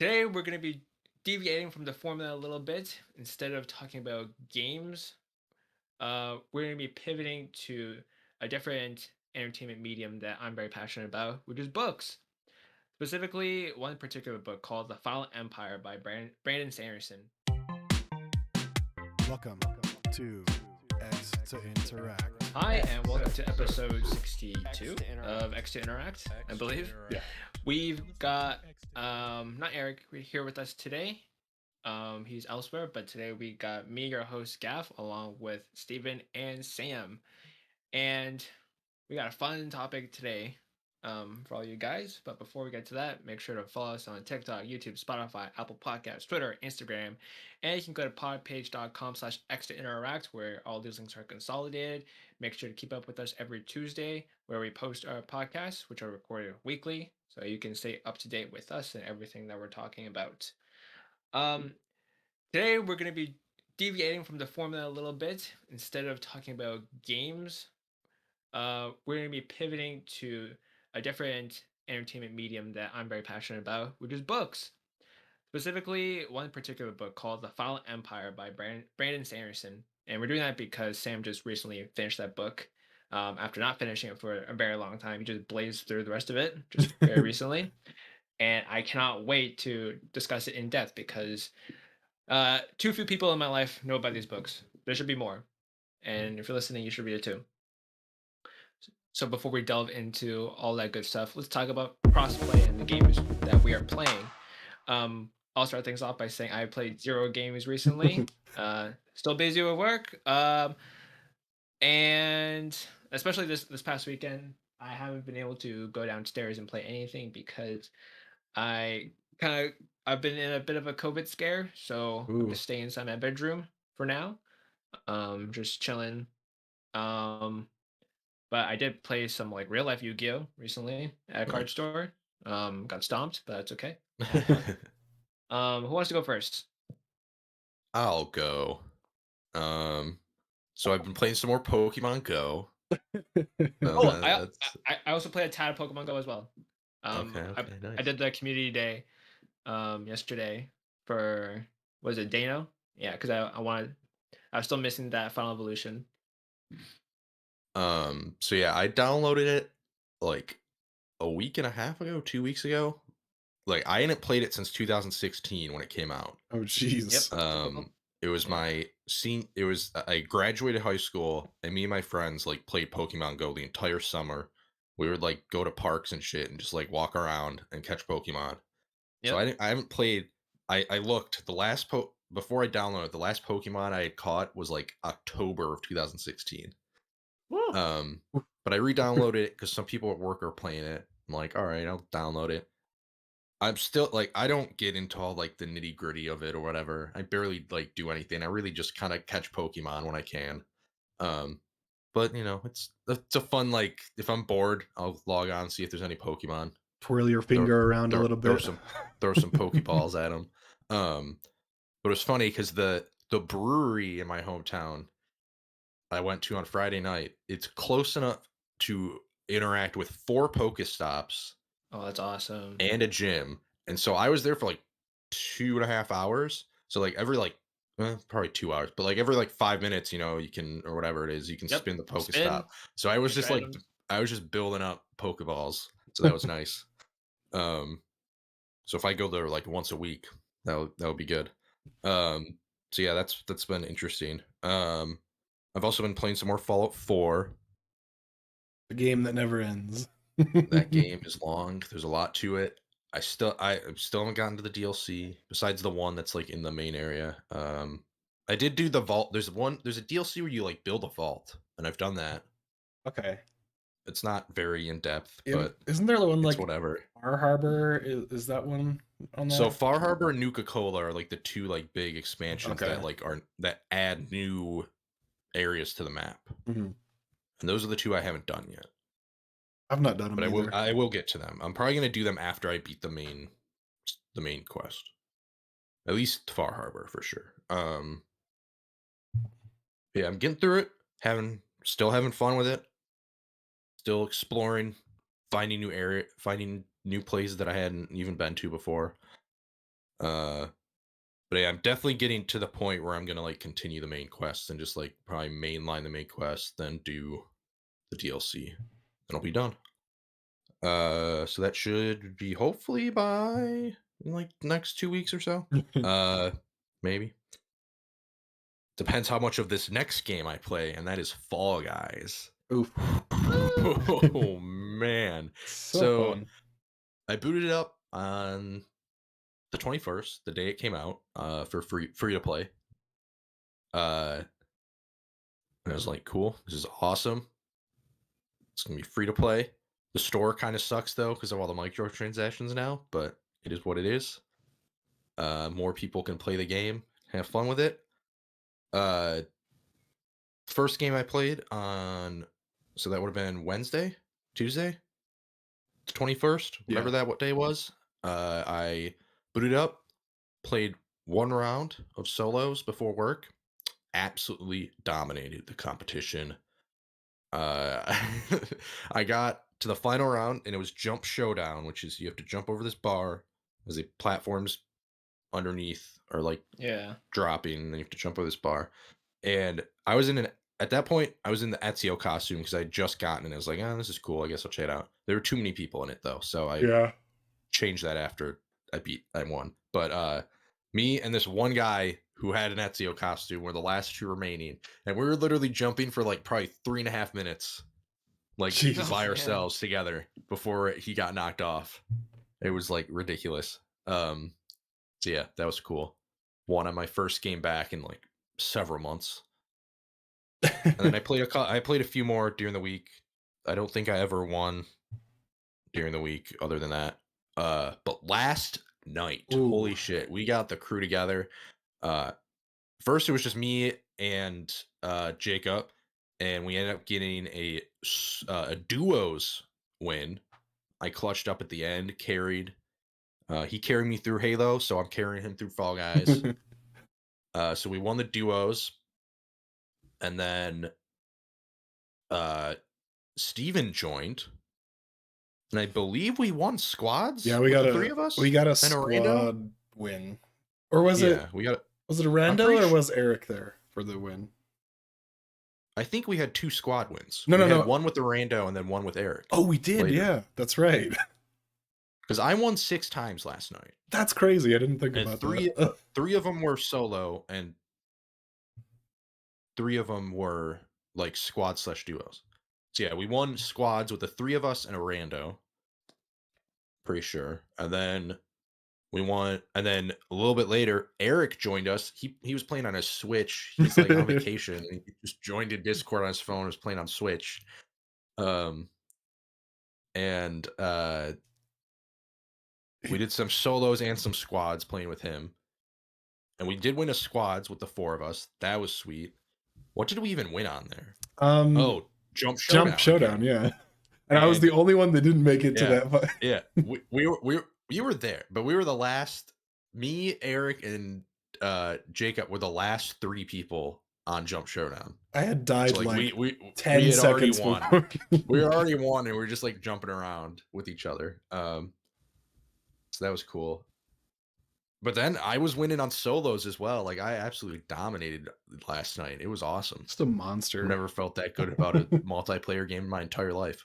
Today we're going to be deviating from the formula a little bit. Instead of talking about games, we're going to be pivoting to a different entertainment medium that I'm very passionate about, which is books. Specifically, one particular book called The Final Empire by Brandon Sanderson. Welcome to X to Interact. Hi, and welcome to episode 62 of X to Interact, I believe. Yeah. We've got not Eric here with us today. He's elsewhere, but today we got me, your host, Gaff, along with Steven and Sam. And we got a fun topic today for all you guys. But before we get to that, make sure to follow us on TikTok, YouTube, Spotify, Apple Podcasts, Twitter, Instagram. And you can go to podpage.com/extrainteract where all these links are consolidated. Make sure to keep up with us every Tuesday where we post our podcasts, which are recorded weekly. So you can stay up to date with us and everything that we're talking about. Um, Today we're going to be deviating from the formula a little bit. Instead of talking about games, we're going to be pivoting to a different entertainment medium that I'm very passionate about, which is books. Specifically, one particular book called The Final Empire by Brandon Sanderson. And we're doing that because Sam just recently finished that book. After not finishing it for a very long time, he just blazed through the rest of it just very recently. And I cannot wait to discuss it in depth because too few people in my life know about these books. There should be more. And if you're listening, you should read it too. So before we delve into all that good stuff, let's talk about crossplay and the games that we are playing. I'll start things off by saying I played 0 games recently. Still busy with work. And especially this past weekend, I haven't been able to go downstairs and play anything because I I've been in a bit of a COVID scare, so I'm Ooh. just staying inside my bedroom for now. Just chilling. Um, but I did play some like real life Yu-Gi-Oh recently at a card Nice. store. Got stomped, but that's okay. I had fun. Who wants to go first? I'll go. Um, so I've been playing some more Pokemon Go. So Oh, that's I also played a tad of Pokemon Go as well. okay. I Okay, I nice. did the community day yesterday for was it Dano? Yeah, because I was still missing that final evolution. So yeah, I downloaded it like a week and a half ago, 2 weeks ago. Like I hadn't played it since 2016 when it came out. Oh, Yep, jeez. Um, it was yep. my scene. It was I graduated high school, and me and my friends like played Pokemon Go the entire summer. We would like go to parks and shit and just like walk around and catch Pokemon. So Yep. I haven't played. I looked the last before I downloaded the last Pokemon I had caught was like October of 2016. Woo! But I re-downloaded it because some people at work are playing it. I'm like, all right, I'll download it. I'm still like I don't get into all like the nitty gritty of it or whatever. I barely like do anything. I really just kind of catch Pokemon when I can. Um, but it's a fun like if I'm bored, I'll log on and see if there's any Pokemon. Twirl your Throw finger around a throw, little throw bit. some throw some Pokeballs at them. But it's funny because the brewery in my hometown I went to on Friday night, it's close enough to interact with 4 Pokestops Oh, that's awesome. and a gym, and so I was there for, like, 2.5 hours. So, like, every, like probably 2 hours, but, like, every, like, 5 minutes, you can or whatever it is, you can Yep. spin the Pokestop. Spin, So I was get your just, like items. I was just building up Pokeballs, so that was nice. Um, so if I go there, like, once a week, that would be good. Um, so yeah, that's been interesting. I've also been playing some more Fallout 4. The game that never ends. That game is long. There's a lot to it. I still haven't gotten to the DLC besides the one that's like in the main area. I did do the vault. There's a DLC where you like build a vault, and I've done that. Okay. It's not very in depth, And but isn't there the one it's like whatever. Far Harbor? Is that one on So that? Far Harbor and Nuka Cola are like the two like big expansions Okay. that add new areas to the map. Mhm. And those are the two I haven't done yet. I've not done But them I will either. I will get to them. I'm probably gonna do them after I beat the main quest. At least Far Harbor for sure. Yeah, I'm getting through it. Still having fun with it. Still exploring, finding new places that I hadn't even been to before. Uh, but yeah, I'm definitely getting to the point where I'm gonna like continue the main quest and just like probably mainline the main quest, then do the DLC. Then I'll be done. So that should be hopefully by like next 2 weeks or so. Uh, maybe. Depends how much of this next game I play, and that is Fall Guys. Oof. Oh man. So So fun. I booted it up on the 21st, the day it came out, for free to play. And I was like, cool, this is awesome. It's gonna be free to play. The store kind of sucks though because of all the microtransactions now, but it is what it is. More people can play the game, have fun with it. Uh, First game I played on, so that would have been Tuesday, the 21st, whatever Yeah. that what day was. I booted up, played one round of solos before work, absolutely dominated the competition. I got to the final round and it was Jump Showdown, which is you have to jump over this bar as the platforms underneath are like Yeah. dropping, and then you have to jump over this bar. And I was at that point, I was in the Ezio costume because I had just gotten it. And I was like, oh, this is cool. I guess I'll check it out. There were too many people in it though, so I Yeah. changed that after I won. But me and this one guy who had an Ezio costume were the last two remaining, and we were literally jumping for like probably 3.5 minutes, like Jesus. by Oh, man. ourselves together before he got knocked off. It was like ridiculous. So yeah, that was cool. Won on my first game back in like several months, and then I played a few more during the week. I don't think I ever won during the week other than that. But last night, holy Ooh. shit, we got the crew together. First it was just me and Jacob, and we ended up getting a duos win. I clutched up at the end, carried. He carried me through Halo, so I'm carrying him through Fall Guys. So we won the duos, and then Steven joined, and I believe we won squads. Yeah, with the three of us. we got a and a rando. squad win. Or was Yeah, we got. it a I'm rando pretty or sure- was Eric there for the win? I think we had 2 squad wins. No, we no, had no. one with the rando and then one with Eric. Oh, we did. later. Yeah, that's right. Because I won 6 times last night. That's crazy. I didn't think And about three that. 3 of them were solo, and 3 of them were like squad/duos. So yeah, we won squads with the 3 of us and a rando. Pretty sure. And then we won, and then a little bit later, Eric joined us. He was playing on his Switch. He's like on vacation. And he just joined in Discord on his phone. Was playing on Switch. And we did some solos and some squads playing with him. And we did win a squads with the 4 of us. That was sweet. What did we even win on there? Oh, Jump Showdown. Jump Showdown, again. yeah. And I was the only one that didn't make it to Yeah. that. Yeah, we were there, but we were the last. Me, Eric, and Jacob were the last 3 people on Jump Showdown. I had died So, like, we 10 we had already seconds won. before. We already won, and we were just like jumping around with each other. So that was cool. But then I was winning on solos as well. Like, I absolutely dominated last night. It was awesome. Just a monster. Never felt that good about a multiplayer game in my entire life.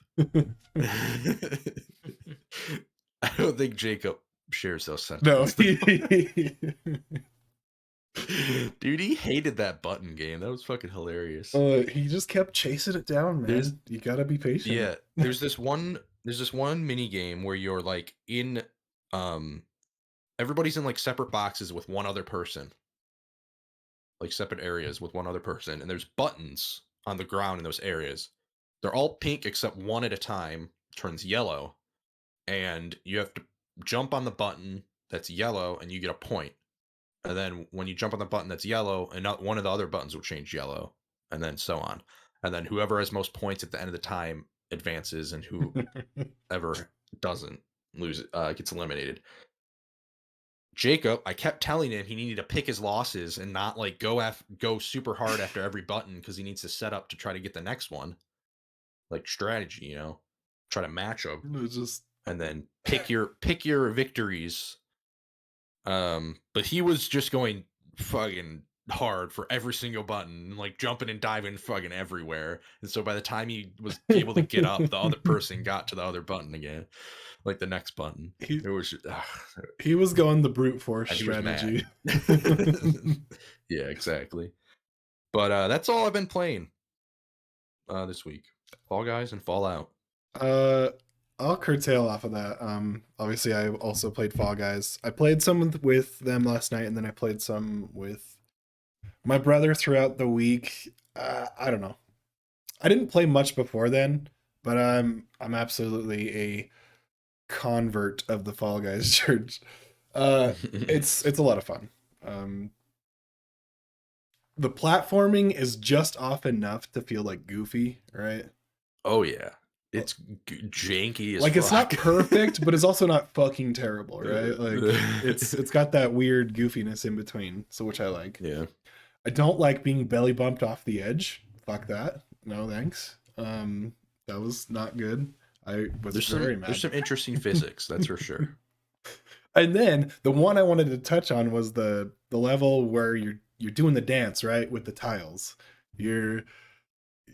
I don't think Jacob shares those No. sentiments. Dude, he hated that button game. That was fucking hilarious. He just kept chasing it down, man. You gotta be patient. Yeah, there's this one mini game where you're like in everybody's in like separate boxes with one other person. Like separate areas with one other person, and there's buttons on the ground in those areas. They're all pink except one at a time turns yellow, and you have to jump on the button that's yellow and you get a point. And then when you jump on the button that's yellow, and not one of the other buttons will change yellow, and then so on. And then whoever has most points at the end of the time advances, and whoever doesn't gets eliminated. Jacob, I kept telling him he needed to pick his losses and not like go super hard after every button because he needs to set up to try to get the next one. Like strategy, try to match them. Just And then pick your victories. But he was just going fucking hard for every single button, like jumping and diving fucking everywhere. And so by the time he was able to get up, the other person got to the other button again, like the next button. He, It was he was going the brute force he was strategy. mad. Yeah, exactly. But that's all I've been playing this week. Fall Guys and Fallout. I'll curtail off of that. Obviously I also played Fall Guys. I played some with them last night, and then I played some with my brother throughout the week. I don't know. I didn't play much before then, but I'm absolutely a convert of the Fall Guys church. It's a lot of fun. The platforming is just off enough to feel like goofy, right? Oh yeah. It's janky as like fuck. It's not perfect, but it's also not fucking terrible, right? Like it's got that weird goofiness in between, so which I like. Yeah. I don't like being belly bumped off the edge. Fuck that. No thanks. That was not good. I was very mad. There's some interesting physics, that's for sure. And then the one I wanted to touch on was the level where you're doing the dance, right, with the tiles.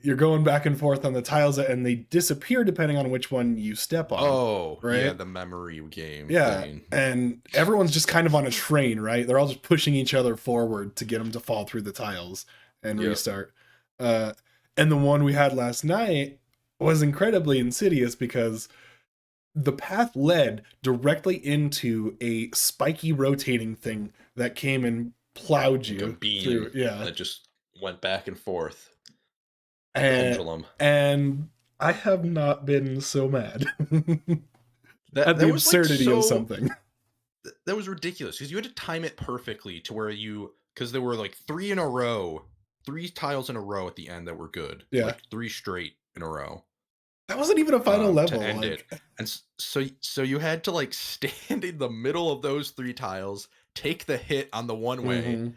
You're going back and forth on the tiles, and they disappear depending on which one you step on. Oh, right? Yeah, the memory game. Yeah, thing. And everyone's just kind of on a train, right? They're all just pushing each other forward to get them to fall through the tiles and restart. And the one we had last night was incredibly insidious because the path led directly into a spiky rotating thing that came and plowed you like a beam through. Yeah, that just went back and forth. Pendulum. And I have not been so mad at the absurdity of something. That was ridiculous because you had to time it perfectly to where because there were like three tiles in a row at the end that were good. Yeah. Like 3 straight in a row. That wasn't even a final level. To end it. And so you had to like stand in the middle of those 3 tiles, take the hit on the one way,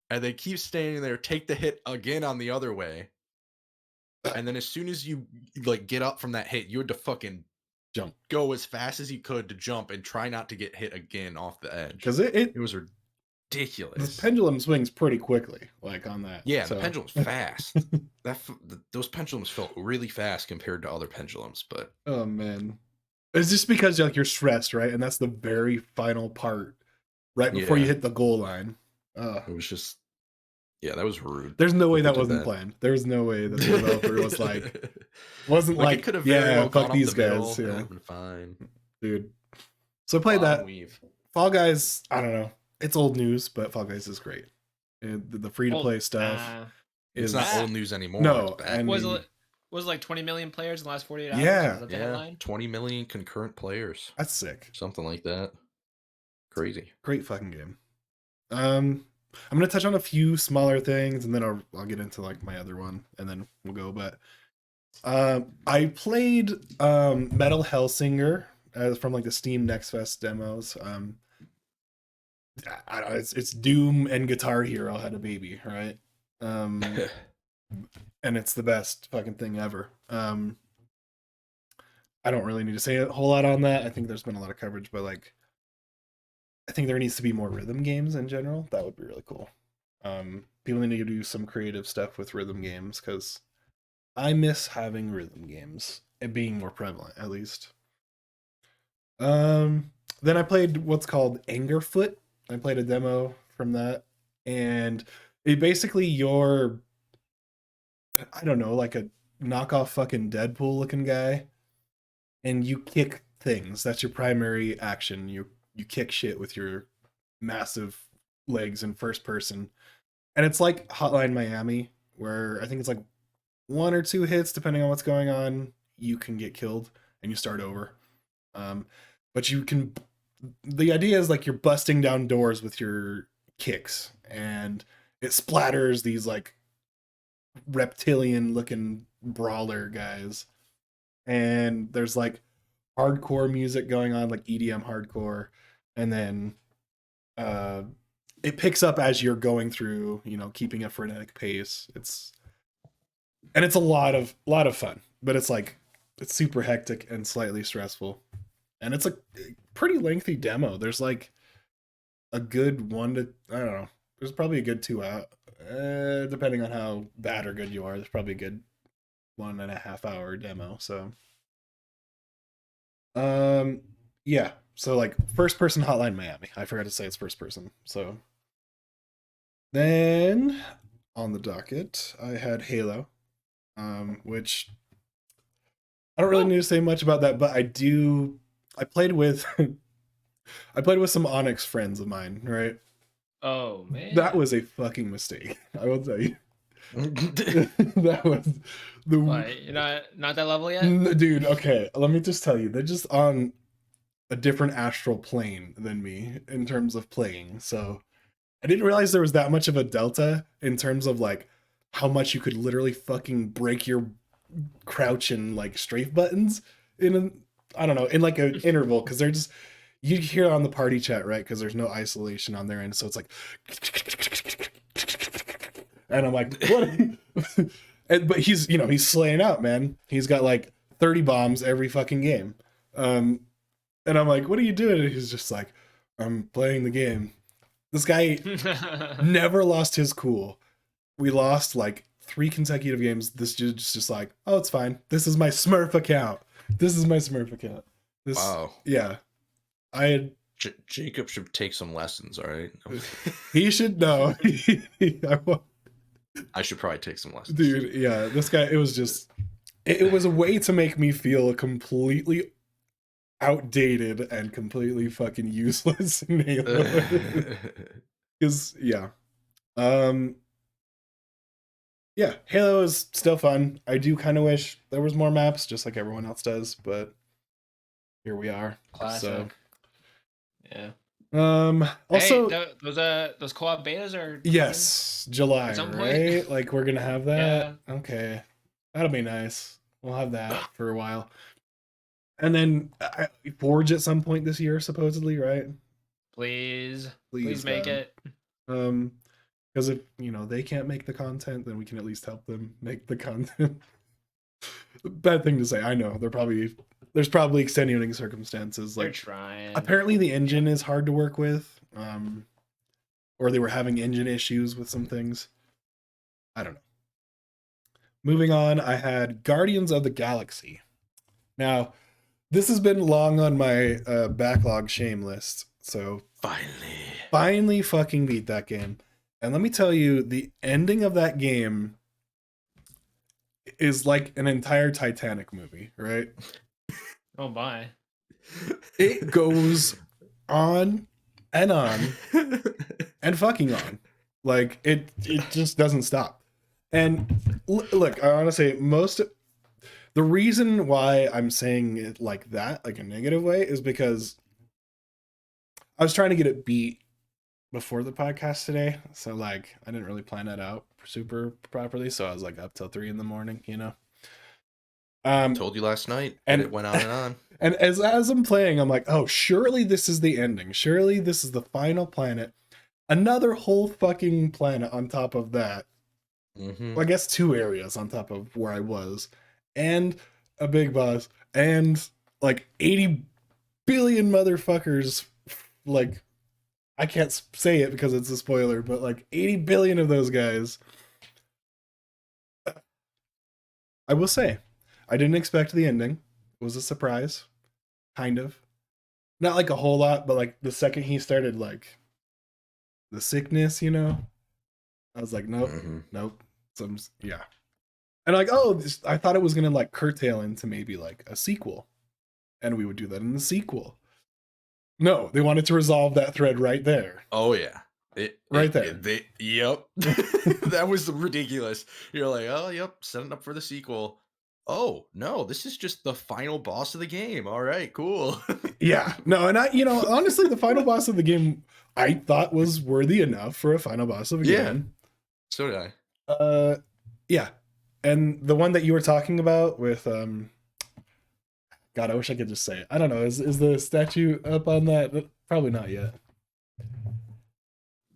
and then keep standing there, take the hit again on the other way. And then as soon as you like get up from that hit, you had to fucking go as fast as you could to jump and try not to get hit again off the edge. Because it was ridiculous. The pendulum swings pretty quickly, like on that. Yeah, the pendulum's fast. Those pendulums felt really fast compared to other pendulums, but oh man, it's just because like you're stressed, right? And that's the very final part, right before you hit the goal line. It was just. Yeah, that was rude. There's no way that wasn't planned. There's no way that the developer was wasn't like it could have fuck these guys. Yeah, been fine, dude. So I played that. Fall Guys. I don't know. It's old news, but Fall Guys is great. And the free to play stuff is not old news anymore. No, and was it like 20 million players in the last 48 hours? Yeah, 20 million concurrent players. That's sick. Something like that. Crazy. Great fucking game. I'm gonna touch on a few smaller things, and then I'll get into like my other one, and then we'll go. But I played Metal Hellsinger from like the Steam Next Fest demos. I don't know, it's Doom and Guitar Hero had a baby, right? And it's the best fucking thing ever. I don't really need to say a whole lot on that. I think there's been a lot of coverage, but like, I think there needs to be more rhythm games in general. That would be really cool. People need to do some creative stuff with rhythm games because I miss having rhythm games and being more prevalent, at least. Then I played what's called Angerfoot. I played a demo from that, and it basically I don't know, like a knockoff fucking Deadpool looking guy, and you kick things. That's your primary action. You kick shit with your massive legs in first person. And it's like Hotline Miami, where I think it's like 1 or 2 hits, depending on what's going on, you can get killed and you start over. But the idea is like you're busting down doors with your kicks, and it splatters these like reptilian looking brawler guys. And there's like hardcore music going on, like EDM hardcore, and then it picks up as you're going through, keeping a frenetic pace. It's a lot of fun, but it's super hectic and slightly stressful, and it's a pretty lengthy demo. There's like a good 1 to, I don't know. There's probably a good 2 hour, depending on how bad or good you are. There's probably a good 1.5 hour demo. So, yeah. So like first person Hotline Miami. I forgot to say it's first person. So then on the docket, I had Halo, which I don't really need to say much about that, but I played with I played with some Onyx friends of mine, right? Oh man. That was a fucking mistake. I will tell you. That was the What, you're not that level yet? dude. Okay, let me just tell you, they're just on a different astral plane than me in terms of playing. So I didn't realize there was that much of a delta in terms of like how much you could literally fucking break your crouch and like strafe buttons in I don't know, in like an interval, because they're just, you hear on the party chat, right? Because there's no isolation on their end, so it's like, and I'm like, what? But he's, he's slaying out, man. He's got like 30 bombs every fucking game. And I'm like, what are you doing? And he's just like, I'm playing the game. This guy never lost his cool. We lost like 3 consecutive games. This dude's just like, oh, it's fine. This is my Smurf account. Wow. Yeah. I had Jacob should take some lessons, all right? he should know. I should probably take some lessons. Dude, yeah, this guy, it was just, it was a way to make me feel completely outdated and completely fucking useless in Halo. Because, yeah. Yeah, Halo is still fun. I do kind of wish there was more maps, just like everyone else does, but here we are. Classic. So, yeah. Also, hey, those co-op betas are yes, July, at some point. right? Like we're gonna have that. Yeah. Okay, that'll be nice. We'll have that for a while, and then Forge at some point this year, supposedly, right? Please make it. Because if they can't make the content, then we can at least help them make the content. Bad thing to say, I know. There's probably extenuating circumstances. Like, they're trying. Apparently the engine is hard to work with, or they were having engine issues with some things. I don't know. Moving on, I had Guardians of the Galaxy. Now, this has been long on my backlog shame list, so finally fucking beat that game. And let me tell you, the ending of that game is like an entire Titanic movie, right? Oh my. It goes on and and fucking on. Like it just doesn't stop. And look, I want to say the reason why I'm saying it like that, like a negative way, is because I was trying to get it beat before the podcast today. So like I didn't really plan that out super properly. So I was like up till 3 a.m, Told you last night, and it went on and on. And as I'm playing, I'm like, oh, surely this is the ending. Surely this is the final planet. Another whole fucking planet on top of that. Mm-hmm. Well, I guess 2 areas on top of where I was. And a big boss. And like 80 billion motherfuckers. Like, I can't say it because it's a spoiler, but like 80 billion of those guys. I will say, I didn't expect the ending. It was a surprise. Kind of. Not like a whole lot, but like the second he started like the sickness, I was like, nope, nope. Yeah. And like, oh, I thought it was gonna like curtail into maybe like a sequel. And we would do that in the sequel. No, they wanted to resolve that thread right there. Oh yeah. Right there. Yep. That was ridiculous. You're like, oh, yep, setting up for the sequel. Oh, no, this is just the final boss of the game. All right, cool. Yeah. No, and I, honestly, the final boss of the game I thought was worthy enough for a final boss of a game. So did I. Yeah. And the one that you were talking about with God, I wish I could just say it. I don't know. Is the statue up on that? Probably not yet.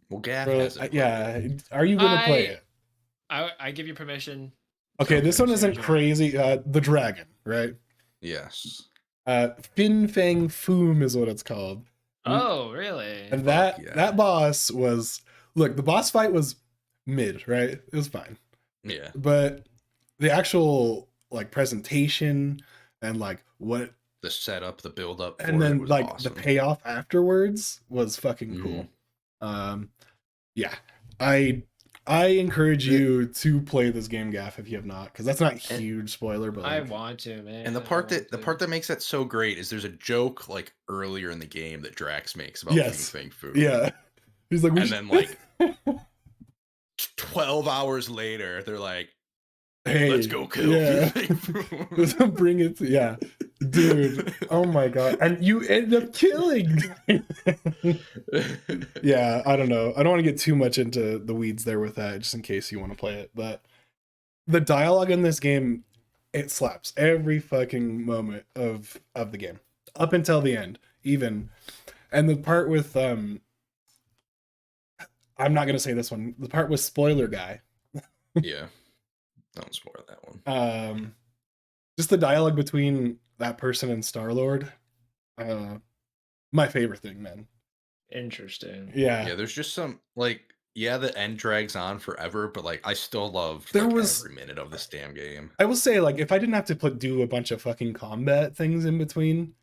Well, Gav has it. Yeah. Are you going to play it? I give you permission. Okay, this one isn't crazy. The dragon, right? Yes. Fin Fang Foom is what it's called. Oh, really? And Fuck yeah. that boss was, look, the boss fight was mid, right? It was fine. Yeah. But the actual like presentation and like what, The setup, the build up, and then was like awesome. the payoff afterwards was fucking cool. Yeah, I encourage you to play this game, Gaff, if you have not, because that's not a huge spoiler, but I like, want to, man. And the I part want to. that makes that so great is there's a joke like earlier in the game that Drax makes about yes, Fing Fang Food. yeah, he's like, And then like 12 hours later, they're like, hey, let's go kill yeah. Fing Fang Food. Bring it to, yeah, dude, oh my god, and you end up killing. Yeah, I don't know, I don't want to get too much into the weeds there with that, just in case you want to play it, but the dialogue in this game, it slaps every fucking moment of the game up until the end, even. And the part with I'm not gonna say this one, the part with spoiler guy, Yeah. Don't spoil that one. just the dialogue between that person and Star-Lord, my favorite thing, man. Interesting. Yeah, there's just some like, yeah, the end drags on forever, but like I still loved There like, was- every minute of this damn game. I will say, like, if I didn't have to do a bunch of fucking combat things in between,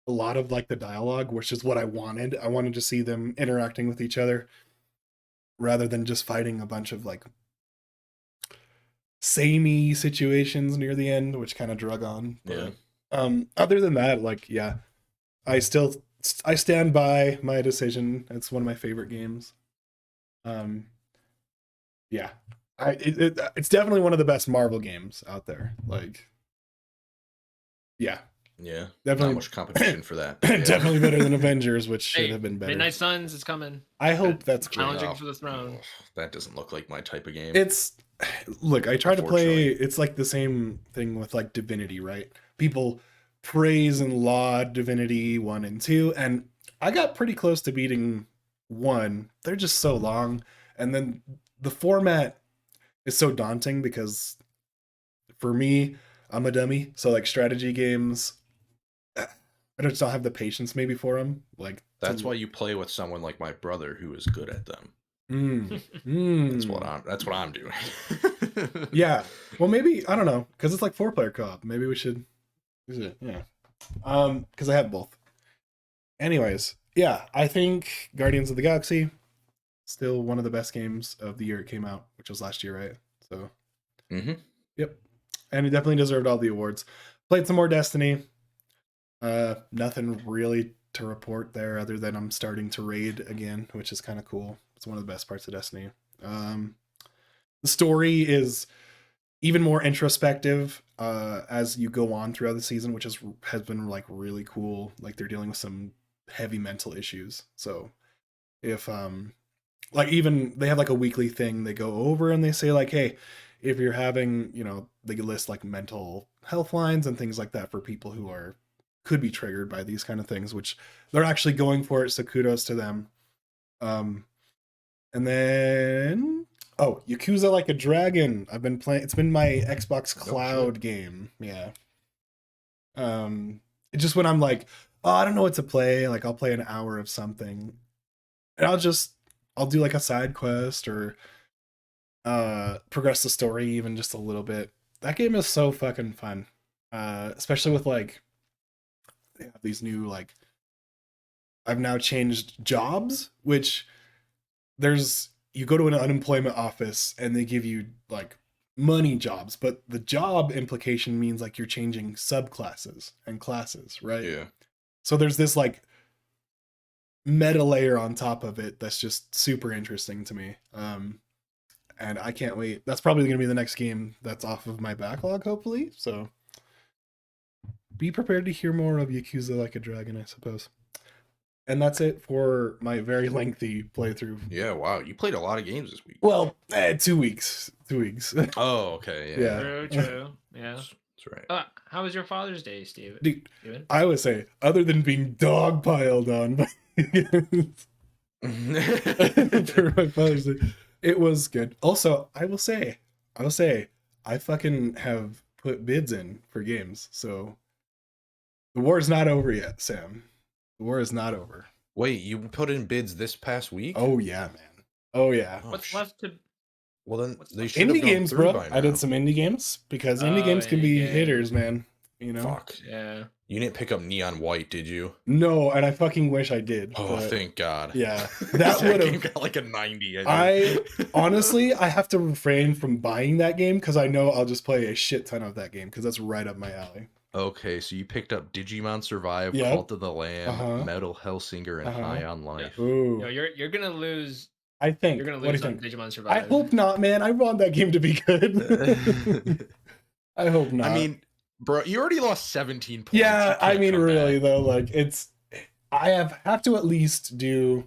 a lot of like the dialogue, which is what I wanted to see them interacting with each other rather than just fighting a bunch of like samey situations near the end, which kind of drug on. But, other than that, like, yeah, I stand by my decision. It's one of my favorite games. Yeah, it's definitely one of the best Marvel games out there. Like, yeah, definitely Not much competition for that. Yeah. definitely better than Avengers, which should Hey, have been better. Midnight Suns is coming. I hope that's great. Challenging for the throne. That doesn't look like my type of game. It's, look, I try to play, Unfortunately. it's like the same thing with like Divinity, right? People praise and laud Divinity 1 and 2, and I got pretty close to beating 1. They're just so long, and then the format is so daunting because for me, I'm a dummy, so like strategy games, I just don't have the patience maybe for them. Like, That's why you play with someone like my brother who is good at them. That's what I'm doing. Yeah. Well, maybe, I don't know, because it's like 4-player co-op. Maybe we should use it. Yeah. Because I have both. Anyways, yeah, I think Guardians of the Galaxy still one of the best games of the year it came out, which was last year, right? So, yep. And it definitely deserved all the awards. Played some more Destiny. Nothing really to report there other than I'm starting to raid again, which is kind of cool. It's one of the best parts of Destiny. The story is even more introspective as you go on throughout the season, which has been like really cool. Like, they're dealing with some heavy mental issues. So if like, even they have like a weekly thing they go over and they say like, hey, if you're having, they list like mental health lines and things like that for people who could be triggered by these kind of things, which they're actually going for it. So kudos to them. And then, Yakuza Like a Dragon. I've been playing. It's been my Xbox Cloud game. Yeah. Just when I'm like, oh, I don't know what to play. Like, I'll play an hour of something, and I'll do like a side quest or progress the story even just a little bit. That game is so fucking fun. Especially with like, they have these new, like, I've now changed jobs, which you go to an unemployment office and they give you like money jobs, but the job implication means like you're changing subclasses and classes, right? Yeah. So there's this like meta layer on top of it that's just super interesting to me. And I can't wait. That's probably going to be the next game that's off of my backlog, hopefully. So be prepared to hear more of Yakuza Like a Dragon, I suppose. And that's it for my very lengthy playthrough. Yeah, wow. You played a lot of games this week. Well, 2 weeks. 2 weeks. Oh, okay. Yeah. True. Yeah. That's right. How was your Father's Day, Steve? Dude, Steven? I would say, other than being dogpiled on by for my Father's Day, it was good. Also, I will say, I fucking have put bids in for games. So the war is not over yet, Sam. The war is not over. Wait, you put in bids this past week? Oh yeah, man. Oh yeah. Oh, What's left to? well, then What's they left? should have Indie gone games, through bro. by I did now. some indie games because indie Oh, games can indie be games. hitters, man. You know. Fuck. Yeah. You didn't pick up Neon White, did you? No, and I fucking wish I did. Oh, but thank God. yeah, that That would've- game got like a 90, I think. honestly, I have to refrain from buying that game because I know I'll just play a shit ton of that game because that's right up my alley. Okay, so you picked up Digimon Survive, Yep. Cult of the Lamb, Uh-huh. Metal Hellsinger, and Uh-huh. High on Life. Ooh, You're gonna lose. I think. You're gonna What do lose you on think? Digimon I Survive. hope not, man. I want that game to be good. I hope not. I mean, bro, you already lost 17 points. yeah, You I can't mean, come really back. though, like I have to at least do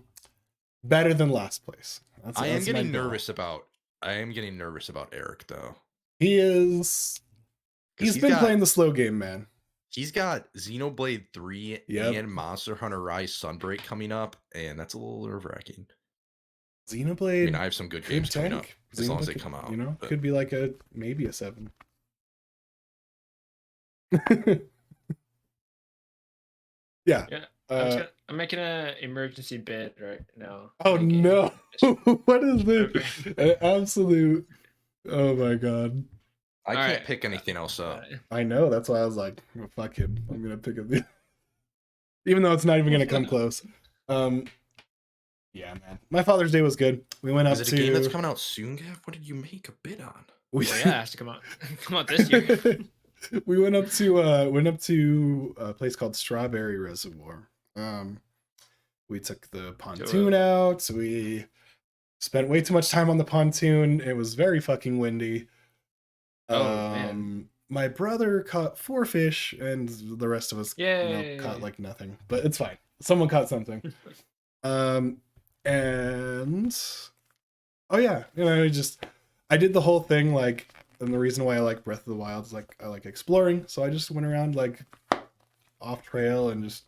better than last place. I am that's my getting goal. nervous about. I am getting nervous about Eric though. He is. 'Cause He's been playing the slow game, man. He's got Xenoblade 3 Yep. and Monster Hunter Rise Sunbreak coming up, and that's a little nerve-wracking. Xenoblade. I mean, I have some good games coming up as long as they Xenoblade come out. You know, but- could be like maybe a 7. Yeah. Yeah. Uh, I'm making an emergency bid right now. oh in the game. no! What is this? An absolute. Oh my god! I All can't right. pick anything else up. I know. That's why I was like, oh, "Fuck him! I'm gonna pick up the." Even though it's not even gonna come close. Yeah, man. My Father's Day was good. We went up Is it to. a game that's coming out soon, Gav? What did you make a bid on? We, Well, yeah, it has to come out. Come out this year. we went up to a place called Strawberry Reservoir. We took the pontoon out. We spent way too much time on the pontoon. It was very fucking windy. Oh, man. My brother caught 4 fish, and the rest of us caught like nothing. But it's fine. Someone caught something. And oh yeah, I did the whole thing like, and the reason why I like Breath of the Wild is like I like exploring, so I just went around like off trail and just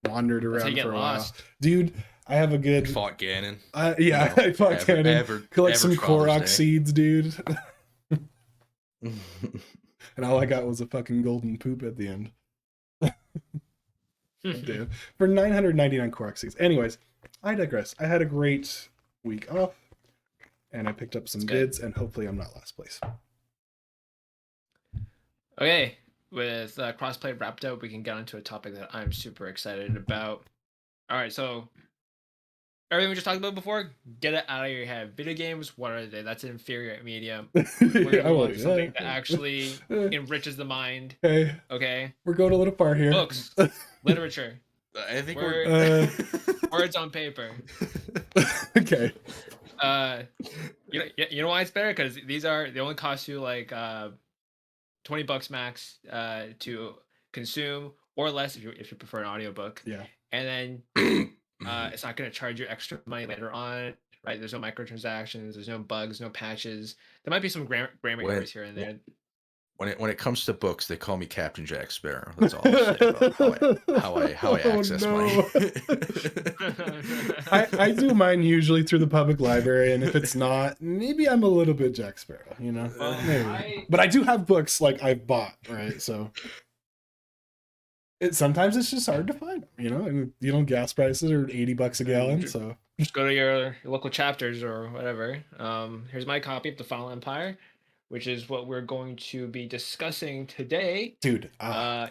wandered around for a while. Dude, I have a good. You fought Ganon. Yeah, I fought Ganon. Collect some Korok seeds, dude. And all I got was a fucking golden poop at the end. Dude, for 999 Korok seeds. Anyways, I digress. I had a great week off, and I picked up some bids, and hopefully I'm not last place. Okay, with crossplay wrapped up, we can get into a topic that I'm super excited about. All right, so everything we just talked about before, get it out of your head. Video games, what are they? That's an inferior medium. We're gonna go on to something that actually enriches the mind. Okay. We're going a little far here. Books, literature. I think words on paper. Okay. You know why it's better? Because they only cost you like $20 max to consume, or less if you prefer an audiobook. Yeah. And then it's not going to charge you extra money later on, right? There's no microtransactions, there's no bugs, no patches. There might be some grammar errors here and there. When it comes to books, they call me Captain Jack Sparrow. That's all I'll say about how I access my. I do mine usually through the public library, and if it's not, maybe I'm a little bit Jack Sparrow, you know. Maybe. But I do have books like I've bought, right? So sometimes it's just hard to find, you know. And gas prices are $80 a gallon, so just go to your local chapters or whatever. Here's my copy of The Final Empire, which is what we're going to be discussing today. Dude. Yeah,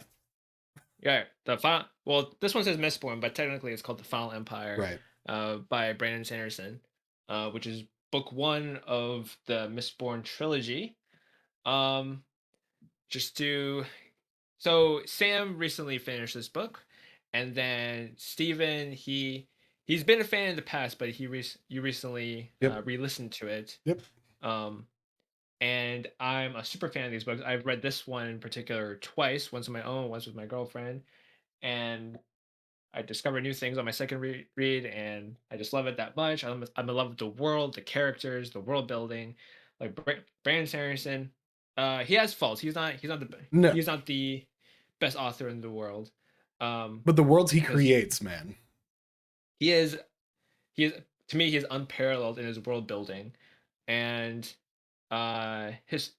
this one says Mistborn, but technically it's called The Final Empire. Right. By Brandon Sanderson, which is book 1 of the Mistborn trilogy. So Sam recently finished this book, and then Steven, he's been a fan in the past, but you recently re-listened to it. Yep. And I'm a super fan of these books. I've read this one in particular twice, once on my own, once with my girlfriend, and I discovered new things on my second read, and I just love it that much. I'm in love with the world, the characters, the world building. Like Brandon Sanderson, he has faults. He's not the best author in the world. But the worlds he creates, man. He is to me, he is unparalleled in his world building, and his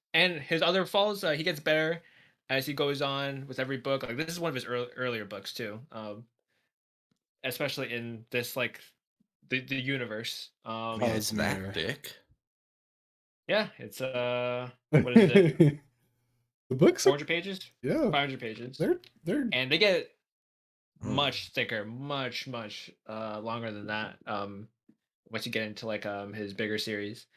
other faults, he gets better as he goes on with every book. Like this is one of his earlier books too. especially in this like the universe. Man, it's that Cosmere. thick. Yeah, it's what is it? The books are 400 pages, yeah, 500 pages, they're and they get Oh. much thicker, much longer than that. Once you get into like his bigger series.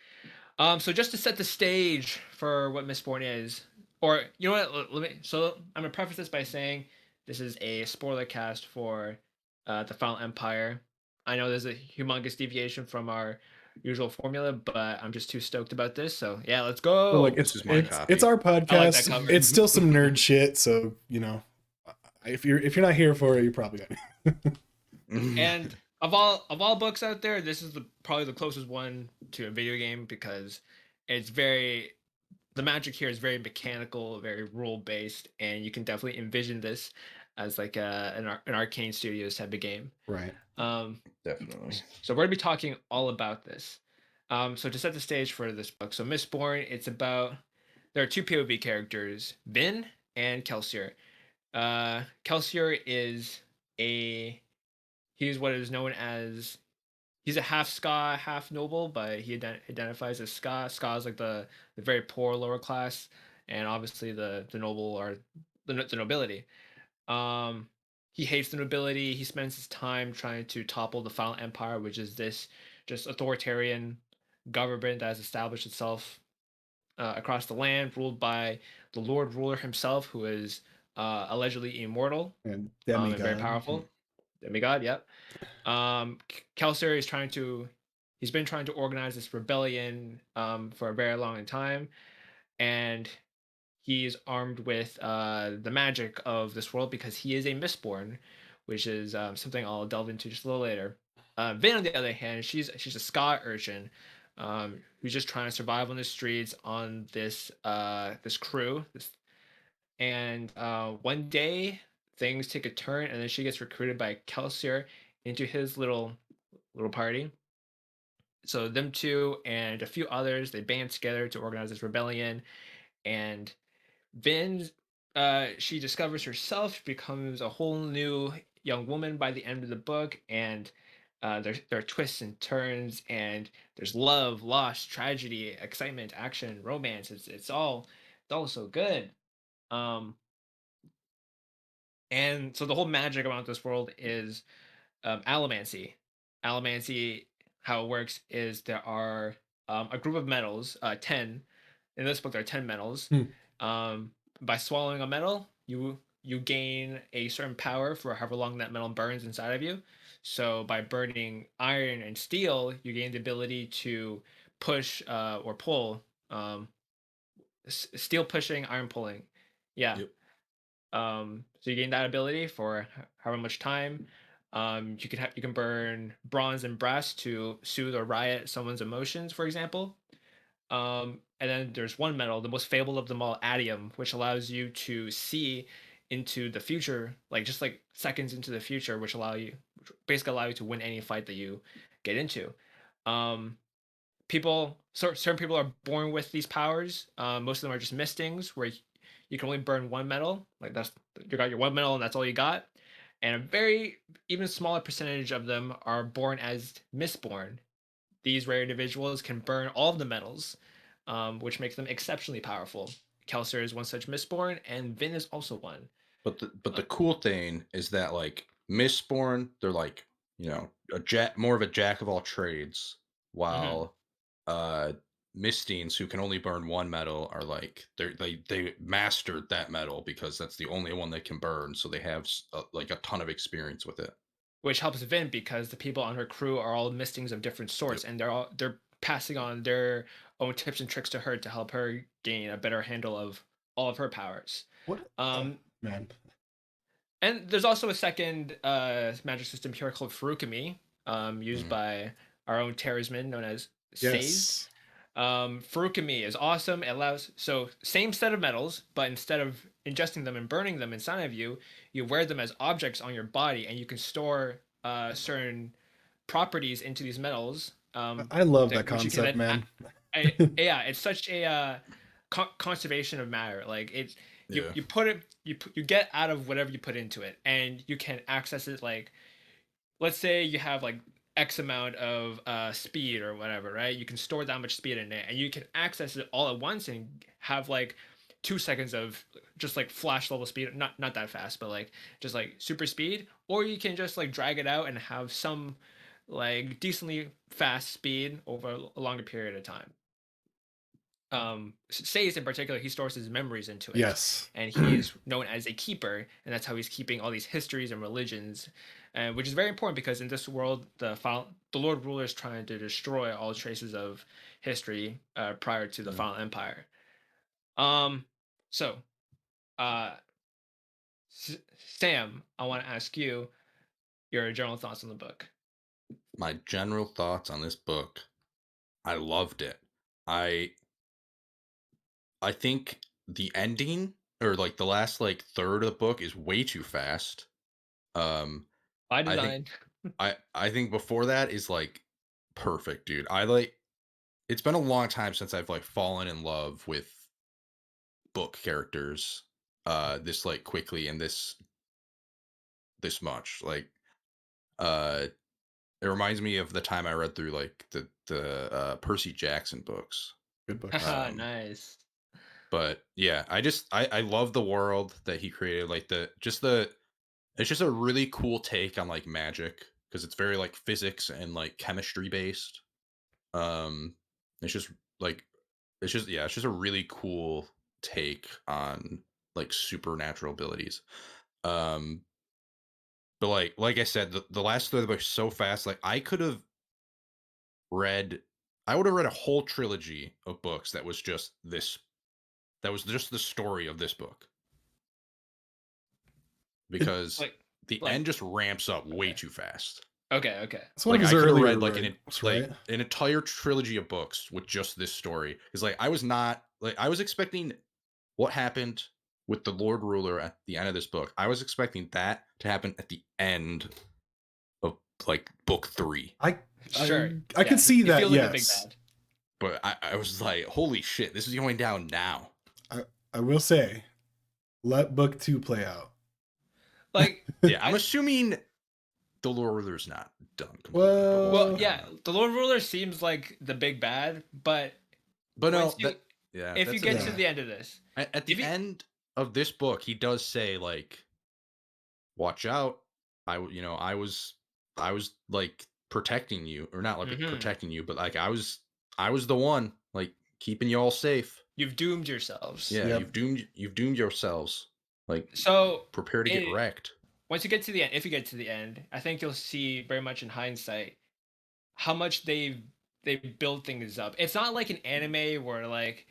So just to set the stage for what Mistborn is, or you know what? Let me. So I'm gonna preface this by saying this is a spoiler cast for the Final Empire. I know there's a humongous deviation from our usual formula, but I'm just too stoked about this. So yeah, let's well, like go. This is my copy. it's our I like that podcast. cover. It's still some nerd shit, so you know, if you're not here for it, you probably got it. And of all books out there, this is probably the closest one to a video game because it's very the magic here is very mechanical, very rule based, and you can definitely envision this as like an Arcane Studios type of game. Right. Definitely. So we're gonna be talking all about this. So to set the stage for this book, so Mistborn, it's about there are two POV characters, Vin and Kelsier. Kelsier is a he's what is known as he's a half Ska, half noble, but he identifies as Ska. Ska is like the very poor lower class, and obviously the noble are the nobility. Um, he hates the nobility. He spends his time trying to topple the Final Empire, which is this just authoritarian government that has established itself across the land, ruled by the Lord Ruler himself, who is allegedly immortal And and very demigod. powerful. Demigod, yep. Kelsier is he's been trying to organize this rebellion for a very long time, and he's armed with the magic of this world because he is a Mistborn, which is something I'll delve into just a little later. Vin, on the other hand, she's a Scott urchin who's just trying to survive on the streets on this crew. And one day things take a turn, and then she gets recruited by Kelsier into his little party. So them two and a few others, they band together to organize this rebellion. And Vin, she discovers herself, she becomes a whole new young woman by the end of the book, and there are twists and turns, and there's love, loss, tragedy, excitement, action, romance. It's all so good. Um, and so the whole magic about this world is allomancy. Allomancy, how it works is there are a group of metals, 10. In this book, there are 10 metals. Hmm. By swallowing a metal, you gain a certain power for however long that metal burns inside of you. So by burning iron and steel, you gain the ability to push or pull. Steel pushing, iron pulling. Yeah. Yep. So you gain that ability for however much time. You can burn bronze and brass to soothe or riot someone's emotions, for example. And then there's one metal, the most fabled of them all, adium, which allows you to see into the future, like just like seconds into the future, which basically allow you to win any fight that you get into. Um, certain people are born with these powers. Most of them are just mistings, where you can only burn one metal. Like you got your one metal, and that's all you got. And a very even smaller percentage of them are born as Mistborn. These rare individuals can burn all of the metals, which makes them exceptionally powerful. Kelsier is one such Mistborn, and Vin is also one. But the cool thing is that like Mistborn, they're like, you know, more of a jack of all trades, Mhm. while uh Mistines, who can only burn one metal, are like they mastered that metal because that's the only one they can burn, so they have like a ton of experience with it. Which helps Vin because the people on her crew are all mistings of different sorts, Yep. and they're passing on their own tips and tricks to her to help her gain a better handle of all of her powers. What? Oh, Um, man. and there's also a second magic system here called Furukami, used Mhm. by our own Terrorsman known as Sazed. Yes. Furukami is awesome. It allows same set of metals, but instead of ingesting them and burning them inside of you, you wear them as objects on your body, and you can store certain properties into these metals. I love that Which you can concept, then, man. yeah, it's such a conservation of matter. Like it's Yeah. you get out of whatever you put into it, and you can access it like let's say you have like X amount of speed or whatever, right? You can store that much speed in it, and you can access it all at once and have like 2 seconds of just like flash level speed, not that fast, but like just like super speed. Or you can just like drag it out and have some like decently fast speed over a longer period of time. Says in particular, he stores his memories into it, Yes. and he's known as a keeper, and that's how he's keeping all these histories and religions, which is very important because in this world, the Lord Ruler is trying to destroy all traces of history prior to the Mm. Final Empire. Um, so, uh, Sam, I want to ask you your general thoughts on the book. My general thoughts on this book. I loved it. I I think the ending or like the last like third of the book is way too fast. Um By I think design. I think before that is like perfect, dude. I like it's been a long time since I've like fallen in love with book characters this like quickly and this much. Like uh it reminds me of the time I read through like the Percy Jackson books. Good books. Nice. But yeah, I love the world that he created. Like it's just a really cool take on like magic because it's very like physics and like chemistry based. Um, it's just like it's just a really cool take on like supernatural abilities. Um, but like I said, the last third of the book is so fast. Like read, I would have read a whole trilogy of books that was just this. That was just the story of this book It, because Like, the like, end just ramps up way okay, too fast. okay. it's one Like of his I could have earlier read like works, right? an entire trilogy of books with just this story. Because like I was not like I was expecting what happened with the Lord Ruler at the end of this book. I was expecting that to happen at the end of like book 3. I Sure. I Yeah, could see it that. feels like the big Yes, bad. But I was like, holy shit, this is going down now. I I will say, let book 2 play out. Like, Yeah, I'm I assuming the Lord Ruler's not done completely, but well, Well, I don't yeah, know. the Lord Ruler seems like the big bad, but But once no, you if you that's the get to thing. yeah, the end of this, At if the you end of this book, he does say like, "Watch out! I was like protecting you, or not like mhm, protecting you, but like I was the one like keeping you all safe. you've doomed yourselves. Yeah, yep. you've doomed yourselves. Like So, prepare to get it wrecked." once you get to the end, if you get to the end, I think you'll see very much in hindsight how much they build things up. It's not like an anime where like,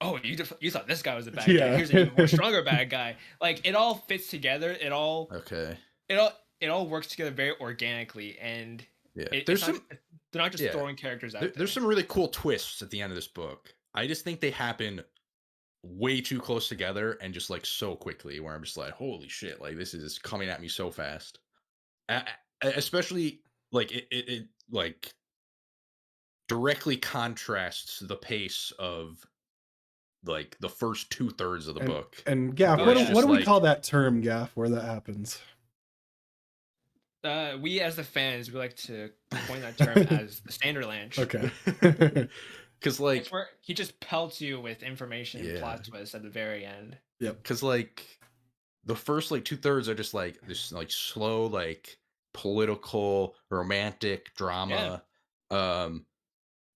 oh, you thought this guy was a bad guy. Yeah. Here's an even more stronger bad guy. Like it all fits together. Okay. It all works together very organically, and Yeah. it's not they're not just Yeah. throwing characters out There's there. some really cool twists at the end of this book. I just think they happen way too close together and just like so quickly where I'm just like, holy shit, like this is coming at me so fast. Especially like it like directly contrasts the pace of like the first 2/3 of the and book and Gaff, Oh where it's yeah. what just do we like call that term, Gaff, where that happens? We as the fans, we like to coin that term as the standard lanch. Okay. because It's like where he just pelts you with information and yeah plot twists at the very end. Yep. because like the first like 2/3 are just like this like slow like political romantic Yeah, drama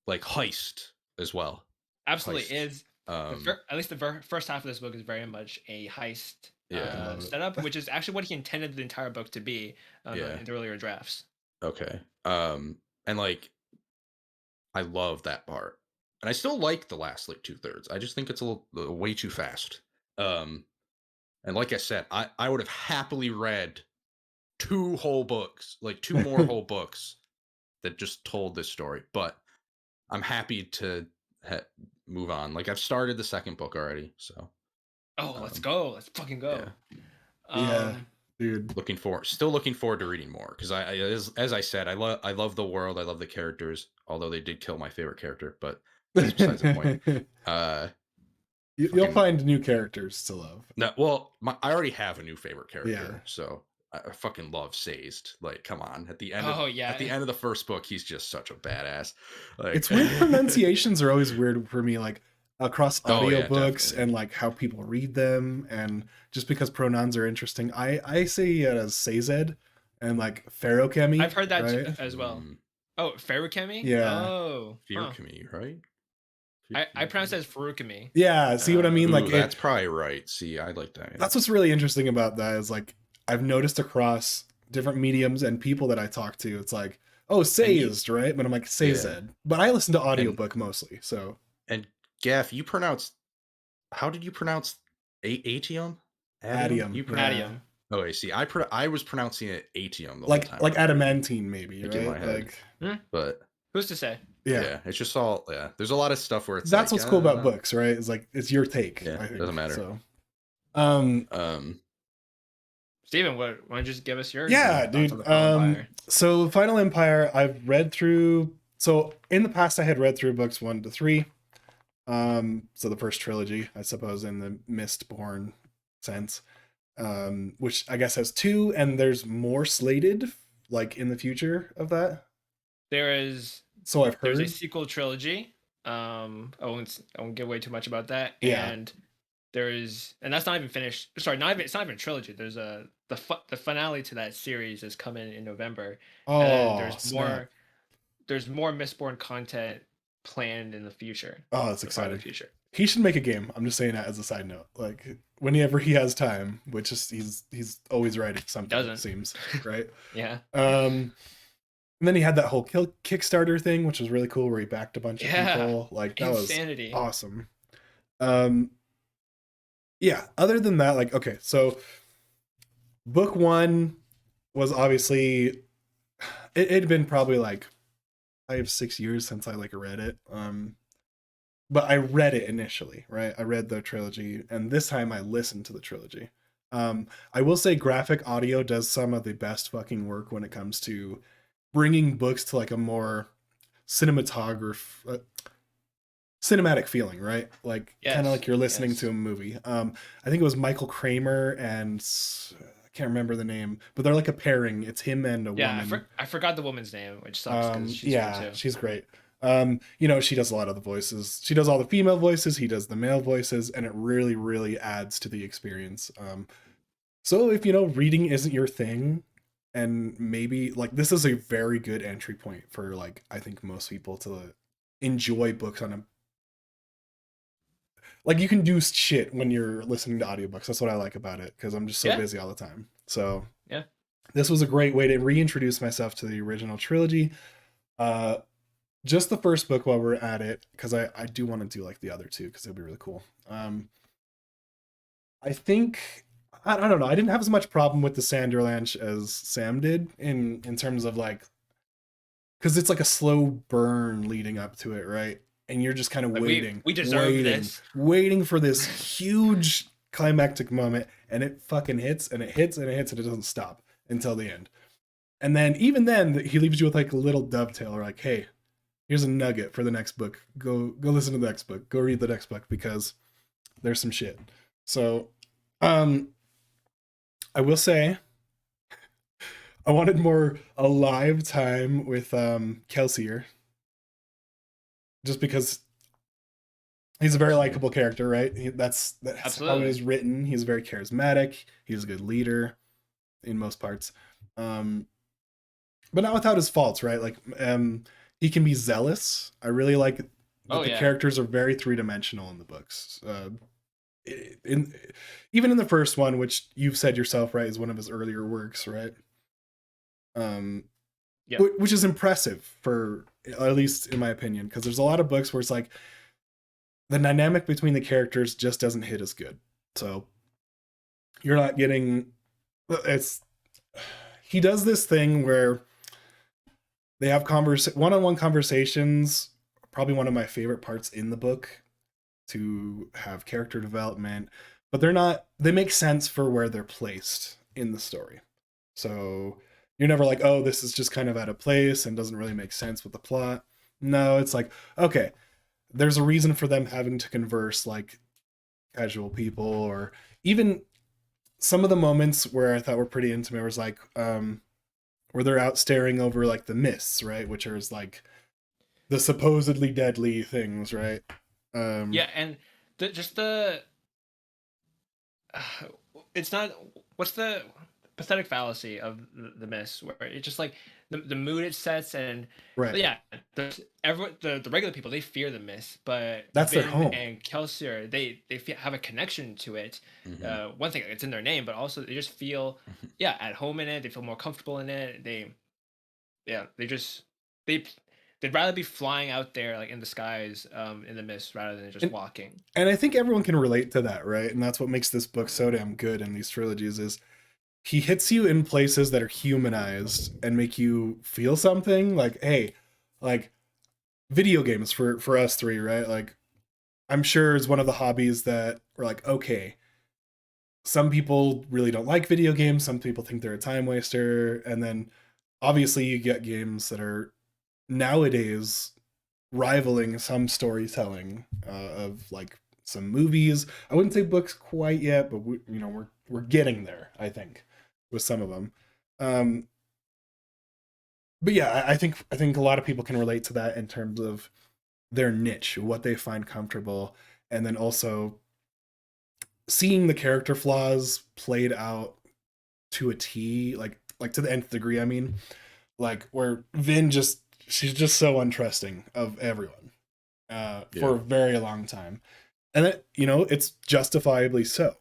like heist as well. absolutely Heist. is Um at least the first half of this book is very much a heist I yeah. love it. setup, which is actually what he intended the entire book to be Yeah. in the earlier drafts. Okay. And like I love that part. And I still like the last like 2/3. I just think it's a little way too fast. Um and like I said, I would have happily read two whole books, like two more whole books that just told this story. But I'm happy to ha- move on. Like I've started the second book already, so Oh, let's um go! Let's fucking yeah. go. Yeah, Um, dude. Still looking forward to reading more because as I said, I love the world, I love the characters, although they did kill my favorite character, but that's besides the point. Uh You'll fucking find new characters to love. no, well, I already have a new favorite Yeah. character, so I fucking love Sazed. Like, come on. At the end Oh of yeah. the first book, he's just such a badass. Like, It's weird. Pronunciations are always weird for me, like across Oh, yeah, audiobooks definitely. and like how people read them, and just because pronouns are interesting, I say it as Sazed and like Ferrokemi, I've heard that right? as well. Mm, Oh, Ferukemi? Yeah, Oh, Fear huh. Kami, right? I pronounce it as Furukami. yeah. See what I mean? Ooh, Like that's probably right. See, I like that. that's what's really interesting about that is like I've noticed across different mediums and people that I talk to, it's like, oh, And you, Sazed, right? But I'm like yeah, Sazed. But I listen to and audiobook mostly, so and Gaff, you pronounce. How did you pronounce atium? Adium? Adium, You pronounce. yeah. Adium. Oh, I see. I was pronouncing it atium the whole Like time around, adamantine maybe, like in my right? head. Like Hmm? But Who's to say? yeah. yeah, it's just all yeah. There's a lot of stuff where it's That's like, what's cool about books, right? It's like it's your take, yeah, I think. doesn't matter. So um Steven, why don't you just give us your yeah, thoughts on dude. the Final Empire? So Final Empire, I've read through, so in the past I had read through books 1 to 3. So the first trilogy, I suppose, in the Mistborn sense. Which I guess has 2, and there's more slated like in the future of that. There's So I've a heard. sequel trilogy. I won't give away too much about that. Yeah. And and that's not even finished. Sorry, it's not even a trilogy. There's the finale to that series is coming in November, and then Oh, snap. there's more Mistborn content planned in the future. Oh, that's The farther exciting. future. He should make a game. I'm just saying that as a side note. Like whenever he has time, which is he's always writing something, it Doesn't. seems, right? Yeah. And then he had that whole Kickstarter thing, which was really cool, where he backed a bunch of Yeah. people. Like that Insanity. was awesome. Yeah, other than that, like, okay, so book 1 was obviously it had been probably like 5-6 years since I like read it. But I read it initially, right? I read the trilogy, and this time I listened to the trilogy. I will say graphic audio does some of the best fucking work when it comes to bringing books to like a more cinematic feeling, right? Like kind of Yes. like you're listening Yes. to a movie. I think it was Michael Kramer and I can't remember the name, but they're like a pairing. It's him and a Yeah, woman. I forgot the woman's name, which sucks because she's Yeah, good too. she's great. You know, she does a lot of the voices. She does all the female voices, he does the male voices, and it really, really adds to the experience. So if you know reading isn't your thing, and maybe like this is a very good entry point for like I think most people to enjoy books on a like you can do shit when you're listening to audiobooks. That's what I like about it because I'm just so Yeah. busy all the time. So Yeah. this was a great way to reintroduce myself to the original trilogy. Just the first book while we're at it, because I do want to do like the other two because it'll be really cool. I think I don't know. I didn't have as much problem with the Sanderlanche as Sam did in terms of like because it's like a slow burn leading up to it, right? And you're just kind of Like, waiting. we deserve this. Waiting for this huge climactic moment, and it fucking hits and it hits and it hits and it doesn't stop until the end. And then even then he leaves you with like a little dovetail or like, hey, here's a nugget for the next book. Go listen to the next book. Go read the next book because there's some shit. So I will say I wanted more alive time with Kelsier. Just because he's a very likable character, right? That's how Absolutely. he's written. He's very charismatic. He's a good leader in most parts. But not without his faults, right? Like he can be zealous. I really like that the characters are very three-dimensional in the books. Even in the first one, which you've said yourself, right, is one of his earlier works, right? Yeah. Which is impressive for at least in my opinion, because there's a lot of books where it's like the dynamic between the characters just doesn't hit as good. So you're not getting he does this thing where they have one-on-one conversations, probably one of my favorite parts in the book, to have character development, but they make sense for where they're placed in the story. So you're never like, oh, this is just kind of out of place and doesn't really make sense with the plot. No, it's like, okay, there's a reason for them having to converse like casual people, or even some of the moments where I thought were pretty intimate was like where they're out staring over like the mists, right? Which are like the supposedly deadly things, right? Yeah, and just the it's not what's the pathetic fallacy of the mist where it's just like the mood it sets and right. yeah, everyone the regular people they fear the mist, but That's their Vin home. and Kelsier they have a connection to it. One thing it's in their name, but also they just feel at home in it. They feel more comfortable in it. They just they they'd rather be flying out there like in the skies in the mist rather than just walking. And I think everyone can relate to that, right? And that's what makes this book so damn good in these trilogies is he hits you in places that are humanized and make you feel something like, hey, like video games for us three, right? Like I'm sure is one of the hobbies that we're like, okay, some people really don't like video games, some people think they're a time waster, and then obviously you get games that are nowadays rivaling some storytelling of like some movies. I wouldn't say books quite yet, but we're getting there, I think, with some of them. But yeah, I think a lot of people can relate to that in terms of their niche, what they find comfortable, and then also seeing the character flaws played out to a T, like to the nth degree. I mean, like where Vin she's just so untrusting of everyone for a very long time, and that it's justifiably so.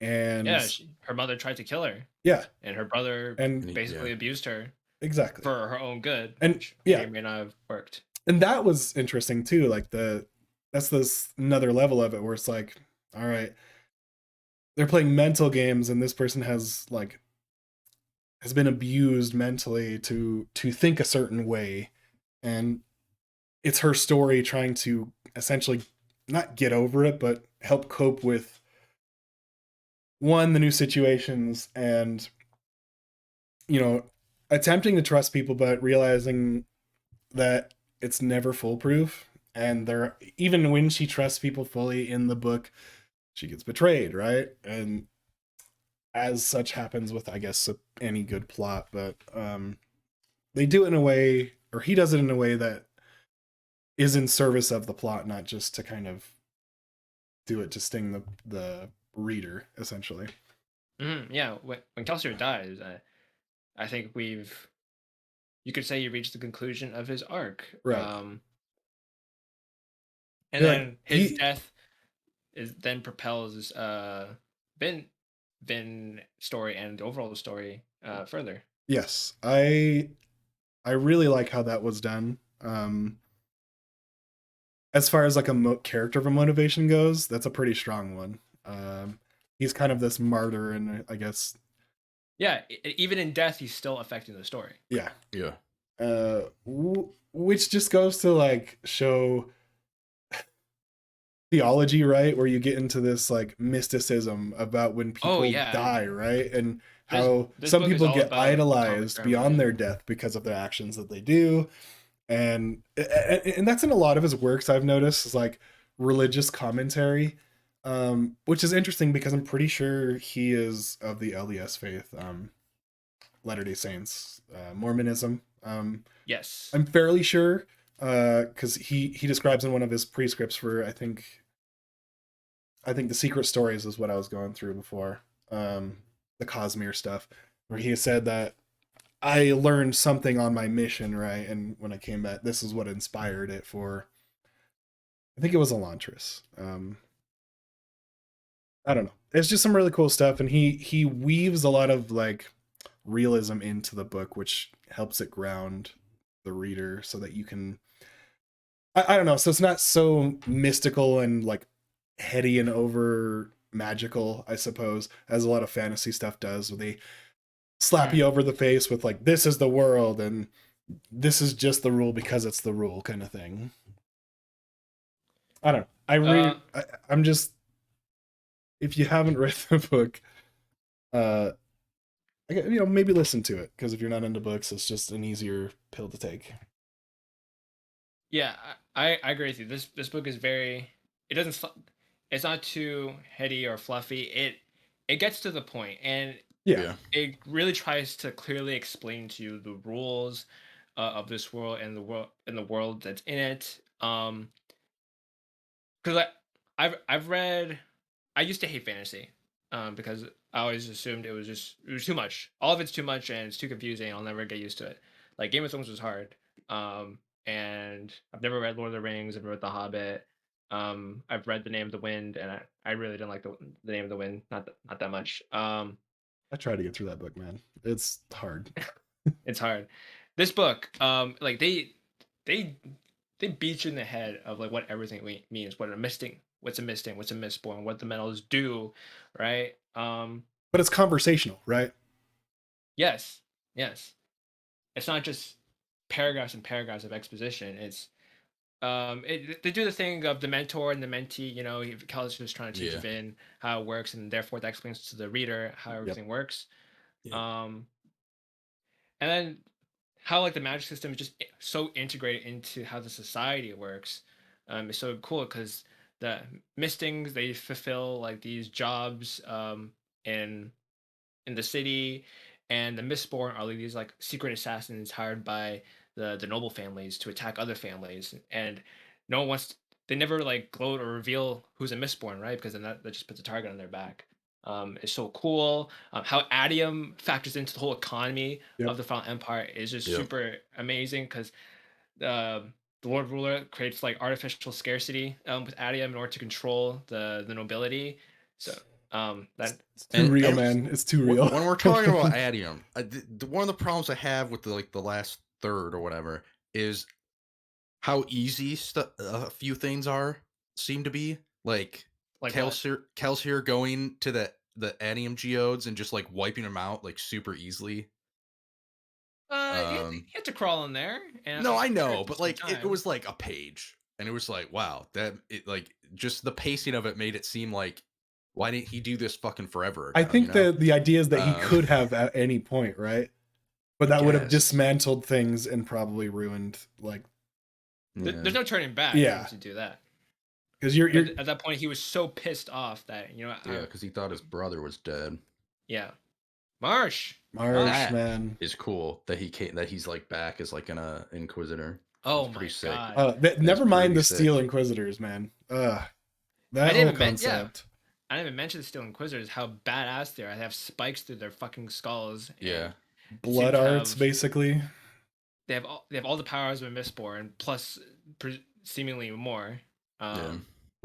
And Yeah, her mother tried to kill her. yeah, And her brother and basically abused her exactly for her own good, and which yeah, may or may not have worked. and that was interesting too. Like that's this another level of it where it's like, all right, they're playing mental games, and this person has been abused mentally to think a certain way, and it's her story trying to essentially not get over it, but help cope with the new situations and attempting to trust people, but realizing that it's never foolproof. And there, even when she trusts people fully in the book, she gets betrayed, right? And as such happens with, I guess, any good plot, but they do it in a way, or he does it in a way that is in service of the plot, not just to kind of do it to sting the reader, essentially. Yeah, when Kelsier dies, I think you could say you reached the conclusion of his arc. Right. And Like, then his death then propels Vin story and the overall story further. Yes, I really like how that was done. As far as like a character of a motivation goes, that's a pretty strong one. He's kind of this martyr, and I guess Yeah, even in death, he's still affecting the story. yeah. Yeah. Which just goes to like show theology, right? Where you get into this like mysticism about when people die, right? And how some people get idolized beyond their death because of their actions that they do. And that's in a lot of his works I've noticed is like religious commentary, which is interesting because I'm pretty sure he is of the LDS faith, Latter-day Saints, Mormonism. Yes, I'm fairly sure because he describes in one of his prescripts for I think the Secret Stories is what I was going through before, the Cosmere stuff, where he said that I learned something on my mission, right? And when I came back, this is what inspired it for. I think it was Elantris. I don't know. It's just some really cool stuff, and he weaves a lot of like realism into the book, which helps it ground the reader so that you can. I don't know. So it's not so mystical and like heady and over magical, I suppose, as a lot of fantasy stuff does, where they slap you over the face with like, this is the world and this is just the rule because it's the rule kind of thing. I don't know. I'm just, if you haven't read the book, maybe listen to it, because if you're not into books, it's just an easier pill to take. Yeah, I agree with you. This book is it's not too heady or fluffy. it gets to the point, and Yeah. it really tries to clearly explain to you the rules of this world and the world that's in it. Because I've read. I used to hate fantasy, because I always assumed it was too much. All of it's too much and it's too confusing. I'll never get used to it. Like Game of Thrones was hard, and I've never read Lord of the Rings. I've read The Hobbit. I've read The Name of the Wind, and I really didn't like the Name of the Wind. Not that much. I tried to get through that book, man. It's hard. It's hard. This book, like they they beat you in the head of like what everything means, what's a misting, what's a mistborn, what the metals do, right? But it's conversational, right? Yes, yes. It's not just paragraphs and paragraphs of exposition. They do the thing of the mentor and the mentee. You know, Kelly's just trying to teach Yeah. Vin how it works, and therefore that explains to the reader how everything works. Yep. And then how like the magic system is just so integrated into how the society works. Is so cool because the mistings they fulfill like these jobs in the city, and the Mistborn are like these like secret assassins hired by the noble families to attack other families, and no one wants. They never like gloat or reveal who's a Mistborn, right? Because then that just puts a target on their back. It's so cool. How Adium factors into the whole economy Yep. of the Final Empire is just Yep. super amazing because the Lord Ruler creates like artificial scarcity with Adium in order to control the nobility. So that It's too And real, it's- man. It's too real. When we're talking about Adium, one of the problems I have with the last third or whatever is how easy a few things seem to be. Like like what? Kelsier going to the Adium geodes and just like wiping them out like super easily. You had to crawl in there, and No, I'm I sure know, it took but some like it time. was like a page, and it was like, wow, that it like just the pacing of it made it seem like, why didn't he do this fucking forever ago? I think the idea is that he Um, could have at any point, right? But I that would have guess. dismantled things and probably ruined like There's no turning back. Yeah. Once you do that. because you're At that point, he was so pissed off that Yeah, because he thought his brother was dead. yeah, Marsh. Marsh, That man. is cool that he's like back as like an inquisitor. Oh That's pretty my sick. god. Never mind pretty the sick. Steel Inquisitors, man. That I whole didn't even concept. I didn't even mention the Steel Inquisitors. How badass they are. They have spikes through their fucking skulls. Yeah. And seem Blood to arts, have- basically. They have all the powers of a Mistborn, plus seemingly more. Yeah.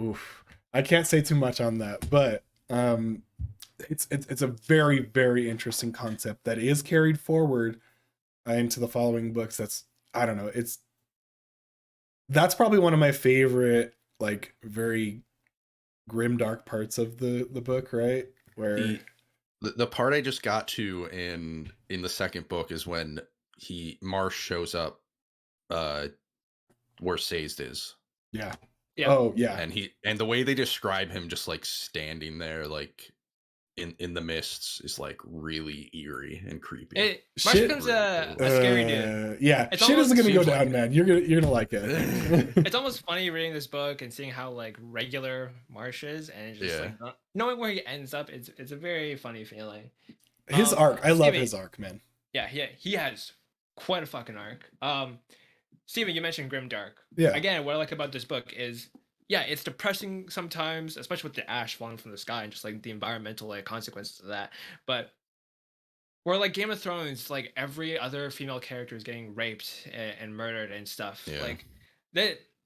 Oof. I can't say too much on that, but it's a very, very interesting concept that is carried forward into the following books. I don't know. That's probably one of my favorite, like, very grim dark parts of the book, right? Where The part I just got to in the second book is when Marsh shows up where Sazed is. yeah. Yeah. Oh yeah. And the way they describe him just like standing there like in the mists is like really eerie and creepy. Marsh Shit. becomes Really a cool. scary dude. Yeah. It's Shit isn't almost gonna go seems down, like man. You're gonna like it. It's almost funny reading this book and seeing how like regular Marsh is, and it's just Yeah. like knowing where he ends up. It's a very funny feeling. His arc. I love Steven, his arc, man. Yeah, he has quite a fucking arc. Steven, you mentioned grimdark. Yeah. Again, what I like about this book is, yeah, it's depressing sometimes, especially with the ash falling from the sky and just like the environmental like consequences of that. But where like Game of Thrones, like every other female character is getting raped and murdered and stuff. Yeah. Like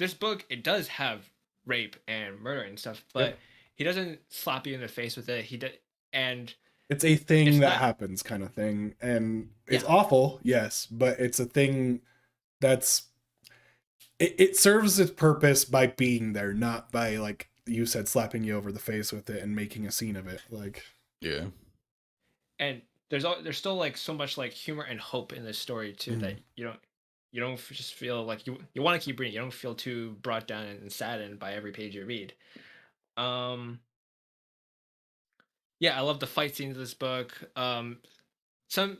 this book, it does have rape and murder and stuff, but Yep. he doesn't slap you in the face with it. He did, and It's a thing It's that not- happens, kind of thing, and it's Yeah. awful, yes, but it's a thing that's it serves its purpose by being there, not by, like you said, slapping you over the face with it and making a scene of it. Like, Yeah. and there's still like so much like humor and hope in this story too, that you don't just feel like you want to keep reading. You don't feel too brought down and saddened by every page you read. Yeah, I love the fight scenes of this book. Some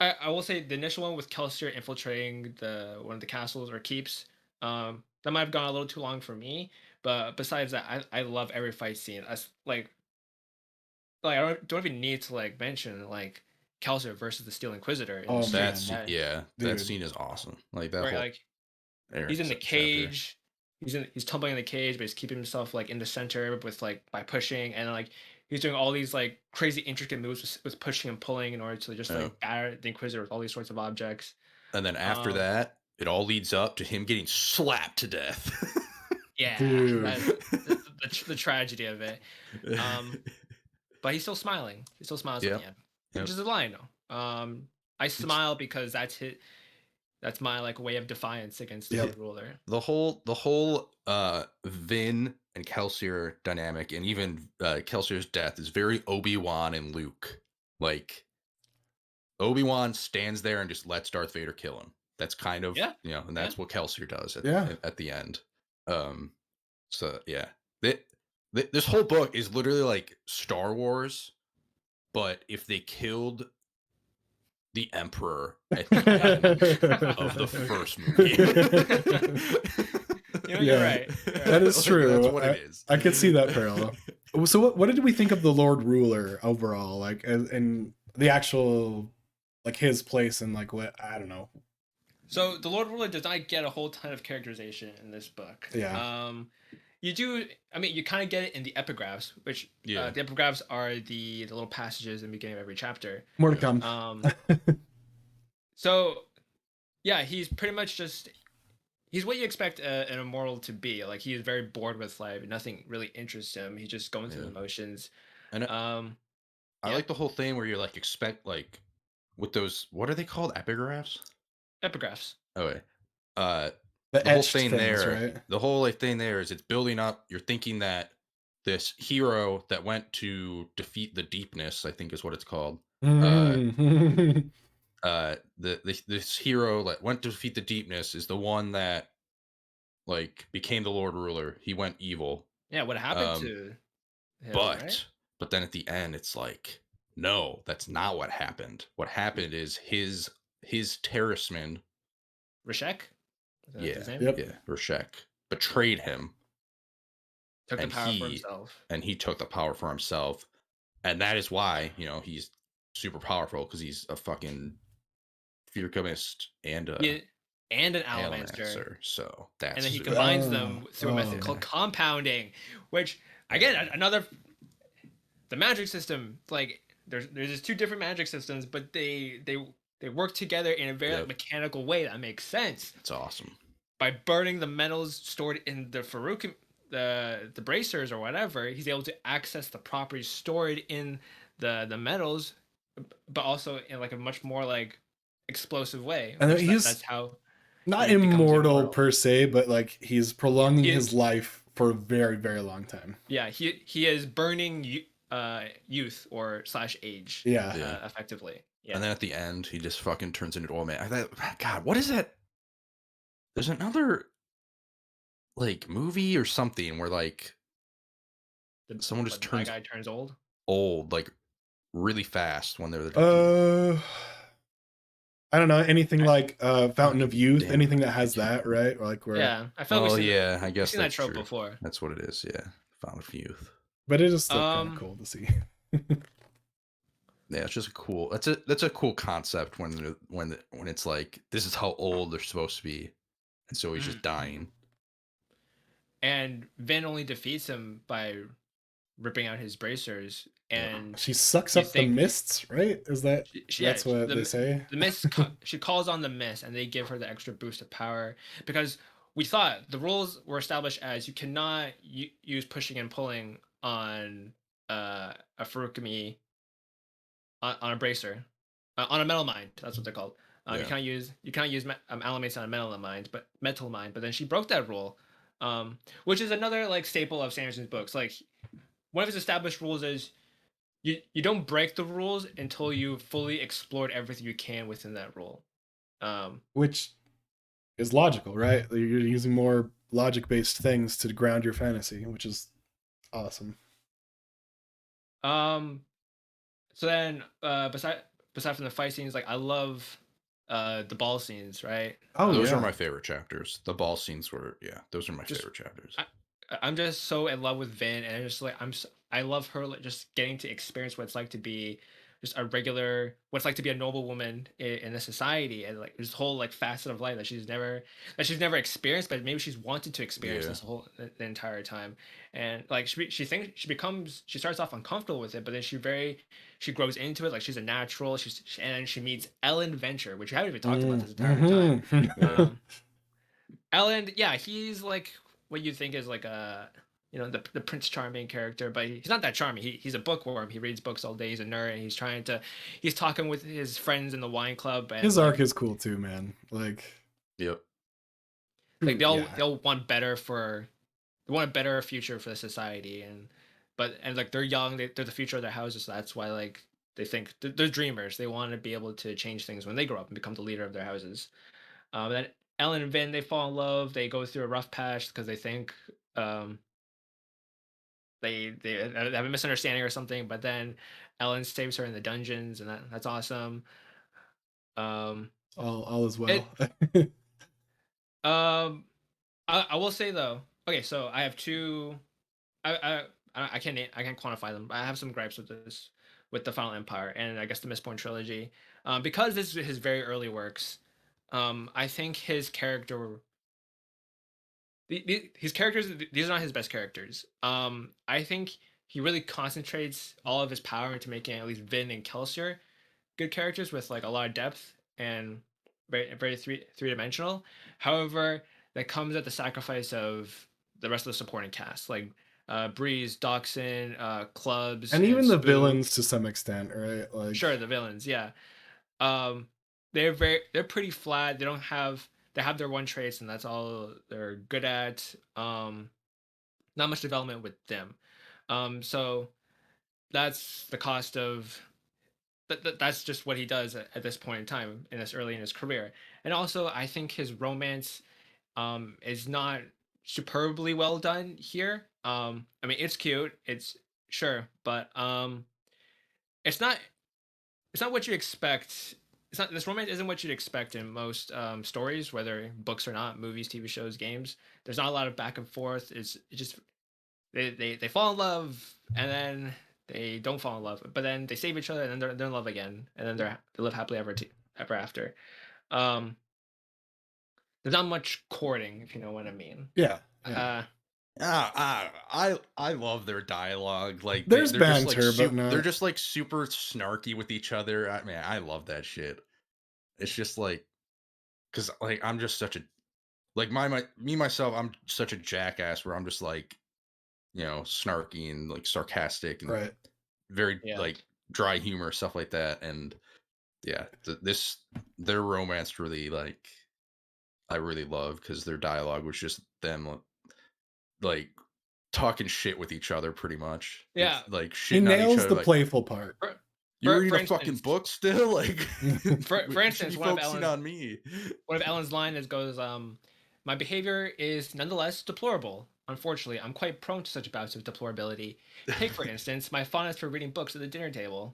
I will say the initial one with Kelsier infiltrating one of the castles or keeps, that might have gone a little too long for me. But besides that, I love every fight scene. Like like I don't even need to like mention like Kelsier versus the Steel Inquisitor in the Oh, streets. man. That Dude. scene is awesome. Like that Where whole like Eric he's in the chapter. cage. He's tumbling in the cage, but he's keeping himself like in the center with like by pushing, and like he's doing all these like crazy intricate moves with pushing and pulling in order to just Yeah. like batter the Inquisitor with all these sorts of objects. And then after that, it all leads up to him getting slapped to death. Yeah, Dude. that's the tragedy of it. But he's still smiling. He still smiles at the end, which is a line though. I smile because that's my like way of defiance against the Lord Ruler. The whole Vin and Kelsier dynamic, and even Kelsier's death, is very Obi-Wan and Luke. Like Obi-Wan stands there and just lets Darth Vader kill him. That's kind of and that's what Kelsier does at the end. So yeah, this whole book is literally like Star Wars, but if they killed the Emperor at the end of the first movie. You're right. That is true. That's what it is. I could see that parallel. So what did we think of the Lord Ruler overall? Like, and the actual, like his place and like what, I don't know. So the Lord Ruler does not get a whole ton of characterization in this book. Yeah. You do. I mean, you kind of get it in the epigraphs, which the epigraphs are the little passages in the beginning of every chapter. More to come. So, yeah, he's pretty much just he's what you expect an immortal to be. Like he is very bored with life. Nothing really interests him. He's just going through the motions. And I like the whole thing where you like expect like with those, what are they called? Epigraphs. Okay. The whole thing things, there, right? the whole like thing there is it's building up. You're thinking that this hero that went to defeat the deepness, I think is what it's called. This hero that went to defeat the deepness is the one that like became the Lord Ruler. He went evil. Yeah, what happened to him? But then at the end, it's like, no, that's not what happened. What happened is his terraceman, Rashek. Rashek betrayed him. Took the power for himself. And he took the power for himself. And that is why, he's super powerful, because he's a fucking Furcumist and an Allomancer. So that's... And then he combines them through a method called compounding, which, again, the magic system, like, there's just two different magic systems, but they work together in a very mechanical way that makes sense. It's awesome. By burning the metals stored in the the bracers or whatever, he's able to access the properties stored in the metals, but also in like a much more like explosive way. And that's how not immortal per se, but like he's prolonging his life for a very, very long time. Yeah, he is burning youth or / age. Effectively. Yeah. And then at the end, he just fucking turns into old man. I thought, God, what is that? There's another like movie or something where like someone just turns... That guy turns old like really fast when they're I don't know, anything like Fountain of Youth, anything that has that, right? Or like where I felt I guess we've seen that trope before. That's what it is. Fountain of Youth. But it is still kind of cool to see. Yeah, it's just that's a cool concept when it's like, this is how old they're supposed to be, and so he's just dying. And Vin only defeats him by ripping out his bracers, and she sucks up the mists, right? Is that that's what they say? The mist. She calls on the mist, and they give her the extra boost of power, because we thought the rules were established as you cannot use pushing and pulling on a Furukami. On a bracer, on a metal mind. That's what they're called. You can't use Alamates on a metal mind, but then she broke that rule, which is another like staple of Sanderson's books. Like one of his established rules is you don't break the rules until you've fully explored everything you can within that rule. Which is logical, right? You're using more logic-based things to ground your fantasy, which is awesome. So then, beside from the fight scenes, like I love the ball scenes, right? Oh, those are my favorite chapters. The ball scenes were, those are my favorite chapters. I'm just so in love with Vin, and just like I love her like, just getting to experience what it's like to be just a regular, what's like to be a normal woman in a society, and like this whole like facet of life that she's never experienced, but maybe she's wanted to experience Yeah. this whole the entire time. And like she thinks she starts off uncomfortable with it, but then she grows into it. Like she's a natural. And she meets Ellen Venture, which we haven't even talked about this entire time. Mhm. Um, Ellen, yeah, he's like what you think is like a the Prince Charming character, but he's not that charming. He's a bookworm. He reads books all day. He's a nerd, and he's talking with his friends in the wine club, and His arc is cool too, man. Yep. like Yeah. they'll want better for they want a better future for the society, and like they're young, they're the future of their houses, so that's why like they think they're dreamers. They want to be able to change things when they grow up and become the leader of their houses. Then Ellen and Vin, they fall in love. They go through a rough patch because they think um, they have a misunderstanding or something. But then Ellen saves her in the dungeons, and that's awesome. Um, All is well. it um, I will say though. Okay, so I have two. I can't I can't quantify them. I have some gripes with this with the Final Empire and I guess the Mistborn trilogy. Because this is his very early works. I think his character his characters these are not his best characters. I think he really concentrates all of his power into making at least Vin and Kelsier good characters with like a lot of depth and very three dimensional. However, that comes at the sacrifice of the rest of the supporting cast, like Breeze, Dachshund, Clubs, And and even the Spook. villains to some extent, right? Sure, the villains, yeah. Um, they're pretty flat. They have their one traits, and that's all they're good at. Not much development with them. So that's the cost of that's just what he does at this point in time in this early in his career. And also I think his romance is not superbly well done here. I mean it's cute, it's sure, but it's not it's not what you expect. It's not This romance isn't what you'd expect in most stories, whether books or not, movies, TV shows, games. There's not a lot of back and forth. It's just they fall in love and then they don't fall in love, but then they save each other and then they're in love again and then they live happily ever after. Um, there's not much courting, if you know what I mean. yeah, yeah. Uh, I love their dialogue. Like There's they're just like banter, but they're not. just like super snarky with each other. I mean, I love that shit. It's just like because like I'm just such a like me myself. I'm such a jackass where I'm just like snarky and like sarcastic and Right. very yeah, like dry humor stuff like that. And yeah, their romance really like I really love because their dialogue was just them like talking shit with each other pretty much. yeah. Like He shitting on each nails other the like playful part. For, you're reading for a fucking instance, book still? Like for you should be instance, focusing on me. one of Ellen's line is goes, "My behavior is nonetheless deplorable. Unfortunately, I'm quite prone to such bouts of deplorability. Take, for instance, my fondness for reading books at the dinner table."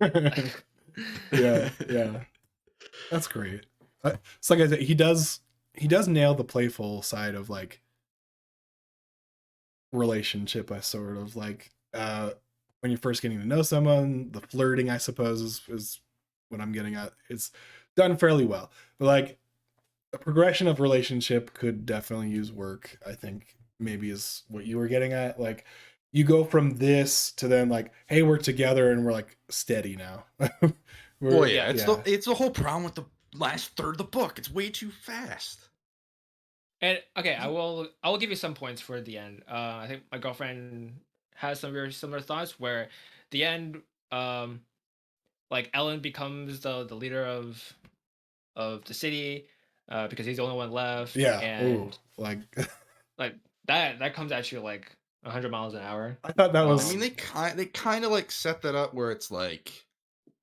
Yeah, yeah. That's great. It's like I said, he does nail the playful side of relationship. I sort of when you're first getting to know someone, the flirting, I suppose, is what I'm getting at. It's done fairly well, but like a progression of relationship could definitely use work. I think maybe is what you were getting at. Like you go from this to then like, hey, we're together and we're like steady now. Well, Yeah. yeah, it's the whole problem with the last third of the book. It's way too fast. And okay, I will give you some points for the end. I think my girlfriend has some very similar thoughts where the end, um, like Ellen becomes the leader of the city, because he's the only one left, Yeah. Oh, and like like that comes at you like 100 miles an hour. I thought that I was mean, they kind of like set that up where it's like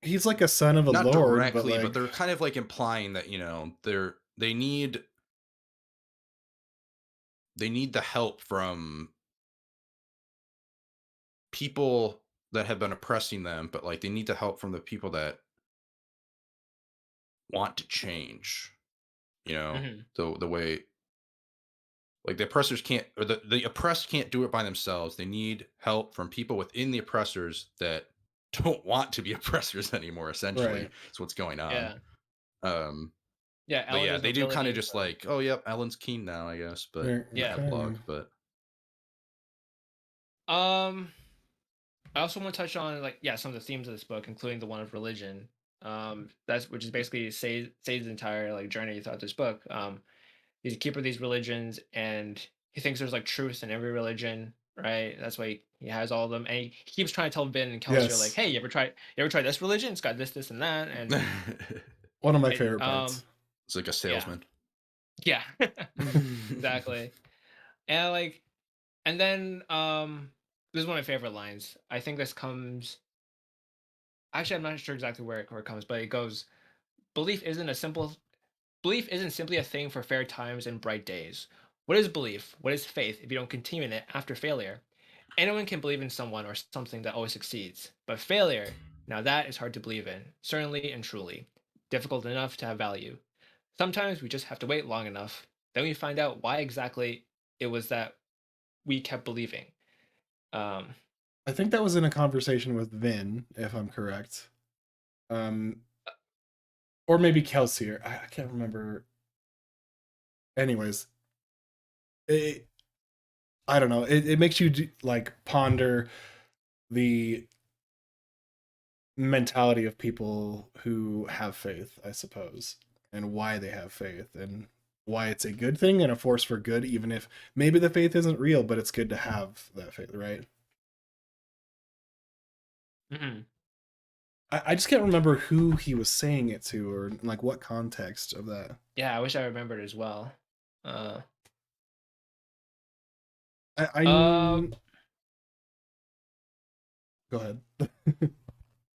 he's like a son of a not lord, but directly, but like they're kind of like implying that they need the help from people that have been oppressing them, but like they need the help from the people that want to change. Mhm. The way Like the oppressors can't, or the oppressed can't do it by themselves. They need help from people within the oppressors that don't want to be oppressors anymore. Essentially, Right. that's what's going on. Yeah. Um, Yeah, but Ellen yeah, doesn't they do kind of abilities, just like, oh, yep, Ellen's keen now, I guess. But Right, in the yeah. okay. epilogue, but Um, I also want to touch on like yeah some of the themes of this book, including the one of religion. That's which is basically Sade's entire like journey throughout this book. He's a keeper of these religions, and he thinks there's like truth in every religion, right? That's why he has all of them, and he keeps trying to tell Vin and Kelsey like, Yes. hey, you ever tried this religion? It's got this, and that, and One of my it favorite parts. it's like a yeah, salesman. yeah, exactly, and like and then this is one of my favorite lines. I think this comes actually I'm not sure exactly where it comes, but it goes, belief isn't a simple belief isn't simply a thing for fair times and bright days. What is belief? What is faith if you don't continue in it after failure? Anyone can believe in someone or something that always succeeds, but failure, now that is hard to believe in, certainly and truly. Difficult enough to have value. Sometimes we just have to wait long enough. Then we find out why exactly it was that we kept believing. Um, I think that was in a conversation with Vin, if I'm correct. Um, or maybe Kelsey. I can't remember. Anyways, it, I don't know. It makes you like ponder the mentality of people who have faith, I suppose, and why they have faith, and why it's a good thing and a force for good, even if maybe the faith isn't real, but it's good to have that faith, right? mhm. I just can't remember who he was saying it to or like what context of that. Yeah, I wish I remembered as well. Uh, I uh, go ahead.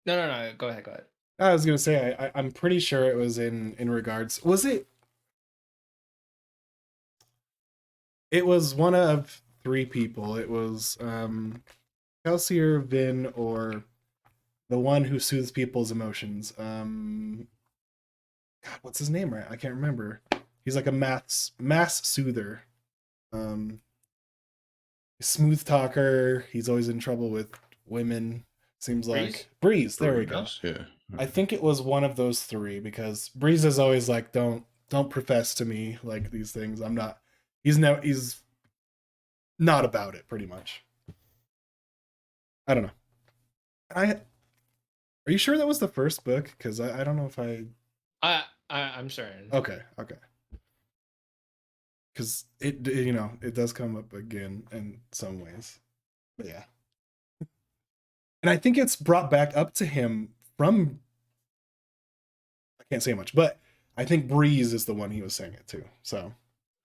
no. Go ahead, go ahead. I was gonna say I'm pretty sure it was in regards. Was it? It was one of three people. It was Kelsey or Vin or the one who soothes people's emotions. God, what's his name? Right, I can't remember. He's like a mass soother. Um, smooth talker. He's always in trouble with women. Seems Breeze? like Breeze. There we go. Breeze, yeah. I think it was one of those three because Breeze is always like, don't profess to me like these things. I'm not. He's not about it. Pretty much. I don't know. I Are you sure that was the first book? Because I don't know if I. I'm certain. Okay. Because it does come up again in some ways, but yeah. And I think it's brought back up to him from. I can't say much, but I think Breeze is the one he was saying it to. So.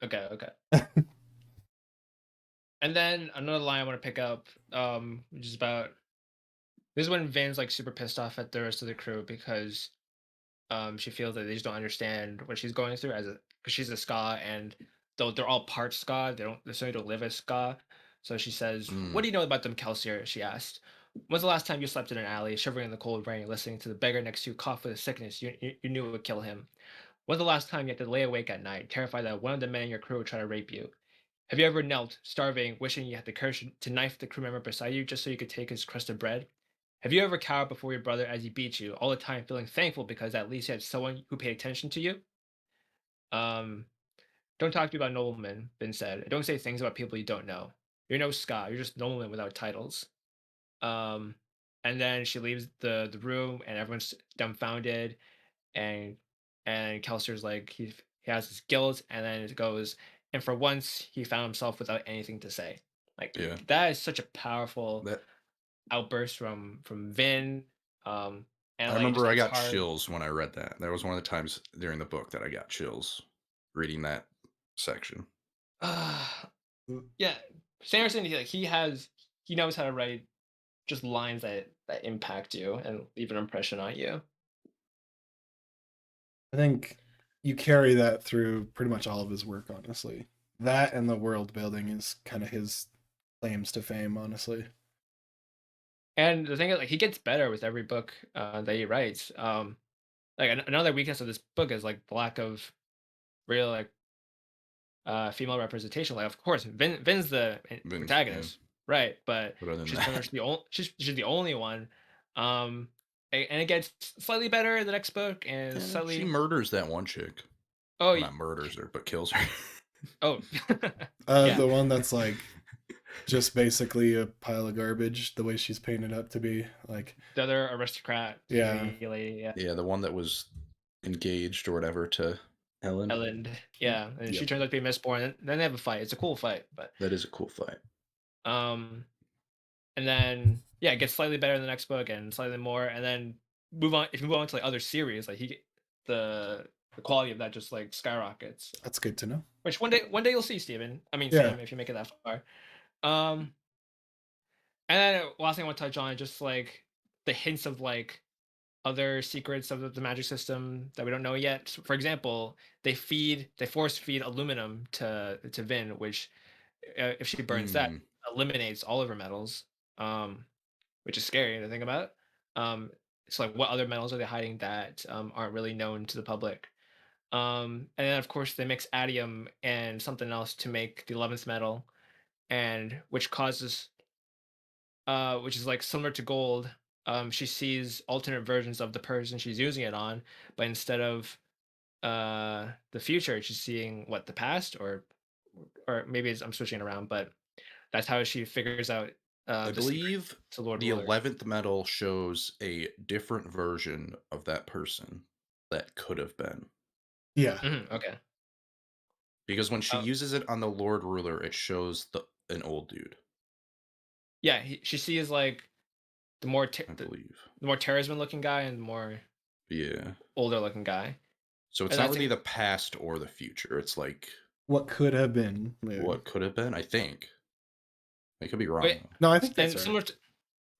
Okay. And then another line I want to pick up, which is about this is when Van's like super pissed off at the rest of the crew because she feels that they just don't understand what she's going through as a because she's a ska and though they're all part ska, they certainly don't live as ska. So she says, "What Mm, do you know about them, Kelsier?" She asked. When's the last time you slept in an alley, shivering in the cold rain, listening to the beggar next to you cough with a sickness you knew it would kill him? When's the last time you had to lay awake at night, terrified that one of the men in your crew would try to rape you? Have you ever knelt, starving, wishing you had the courage to knife the crew member beside you just so you could take his crust of bread? Have you ever cowered before your brother as he beat you, all the time feeling thankful because at least you had someone who paid attention to you? Um, don't talk to me about noblemen, Ben said. Don't say things about people you don't know. You're no Scott, you're just noblemen without titles. Um, and then she leaves the room and everyone's dumbfounded and Kelser's like he has his guilt and then it goes and for once he found himself without anything to say. Like yeah. that is such a powerful That outburst from Vin. I And like just remember I his got heart. chills when I read that. That was one of the times during the book that I got chills reading that section. Yeah, Sanderson he knows how to write just lines that impact you and leave an impression on you. I think you carry that through pretty much all of his work, honestly. That and the world building is kind of his claims to fame, honestly. And the thing is, like, he gets better with every book that he writes. Like another weakness of this book is like the lack of real like female representation. Like, of course, Vin's the Vince, protagonist, right? But But other than she's that, pretty much the only she's the only one. And it gets slightly better in the next book, and she slightly murders that one chick. oh Well, not murders her, but kills her. oh yeah, The one that's like just basically a pile of garbage, the way she's painted up to be. Like, the other aristocrat yeah. lady, yeah, Yeah, the one that was engaged or whatever to Ellen. Ellen, yeah, and she Yep. turns out to be Mistborn. And then they have a fight. It's a cool fight, but That is a cool fight. and then yeah, it gets slightly better in the next book and slightly more, and then move on. If you move on to like other series, like the the quality of that just like skyrockets. That's good to know. Which one day you'll see, Steven. I mean, Yeah. Sam, if you make it that far. Um, and then last thing I want to touch on is just like the hints of like other secrets of the magic system that we don't know yet. So, for example, they force feed aluminum to Vin, which if she burns that, Mm. eliminates all of her metals, which is scary to think about. So like, what other metals are they hiding that aren't really known to the public? And then of course they mix adium and something else to make the 11th metal, and which causes which is like similar to gold. She sees alternate versions of the person she's using it on, but instead of the future, she's seeing what the past, or maybe I'm switching it around, but that's how she figures out I the secret believe to Lord the Ruler. 11th medal shows a different version of that person that could have been. Yeah. Okay. Because when she Oh. uses it on the Lord Ruler, it shows an old dude, Yeah, she sees like the more I believe. the more Terrorsman looking guy and the more Yeah. older looking guy. So it's And not I really think the past or the future. It's like What could have been, maybe. what could have been, I think. I could be wrong. wait, though. No, I think that's and right.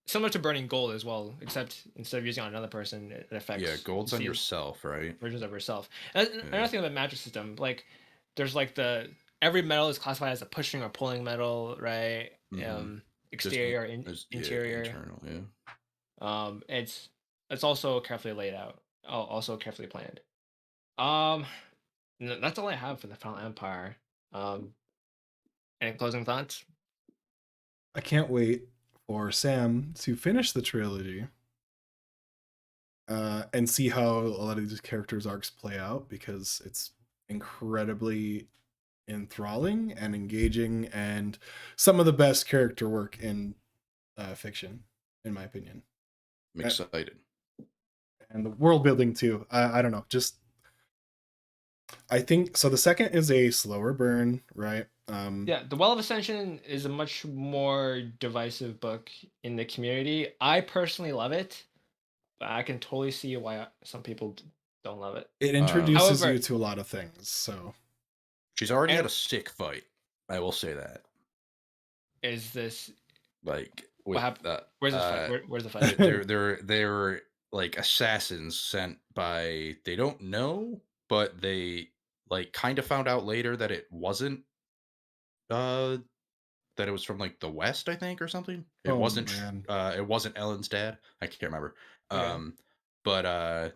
similar to burning gold as well, except instead of using it on another person, it affects Yeah, gold's on sees yourself, right? versions of herself. And Yeah. another thing about magic system, like there's like every metal is classified as a pushing or pulling metal, right? Mhm. Just Exterior, yeah, interior. internal, yeah. It's also carefully laid out, also carefully planned. Um, that's all I have for the Final Empire. Um, any closing thoughts? I can't wait for Sam to finish the trilogy and see how a lot of these characters' arcs play out, because it's incredibly enthralling and engaging and some of the best character work in fiction, in my opinion. I'm excited. And the world building too. I don't know. Just I think so. The second is a slower burn, right? Yeah, The Well of Ascension is a much more divisive book in the community. I personally love it, but I can totally see why some people don't love it. It introduces However, you to a lot of things. So She's already had and a sick fight. I will say that. is this Like what with happened? Where's this fight? Where's the fight? they're like assassins sent by, they don't know, but they like kind of found out later that it wasn't uh that it was from like the West, I think, or something. It oh wasn't man, it wasn't Ellen's dad. I can't remember. Okay. But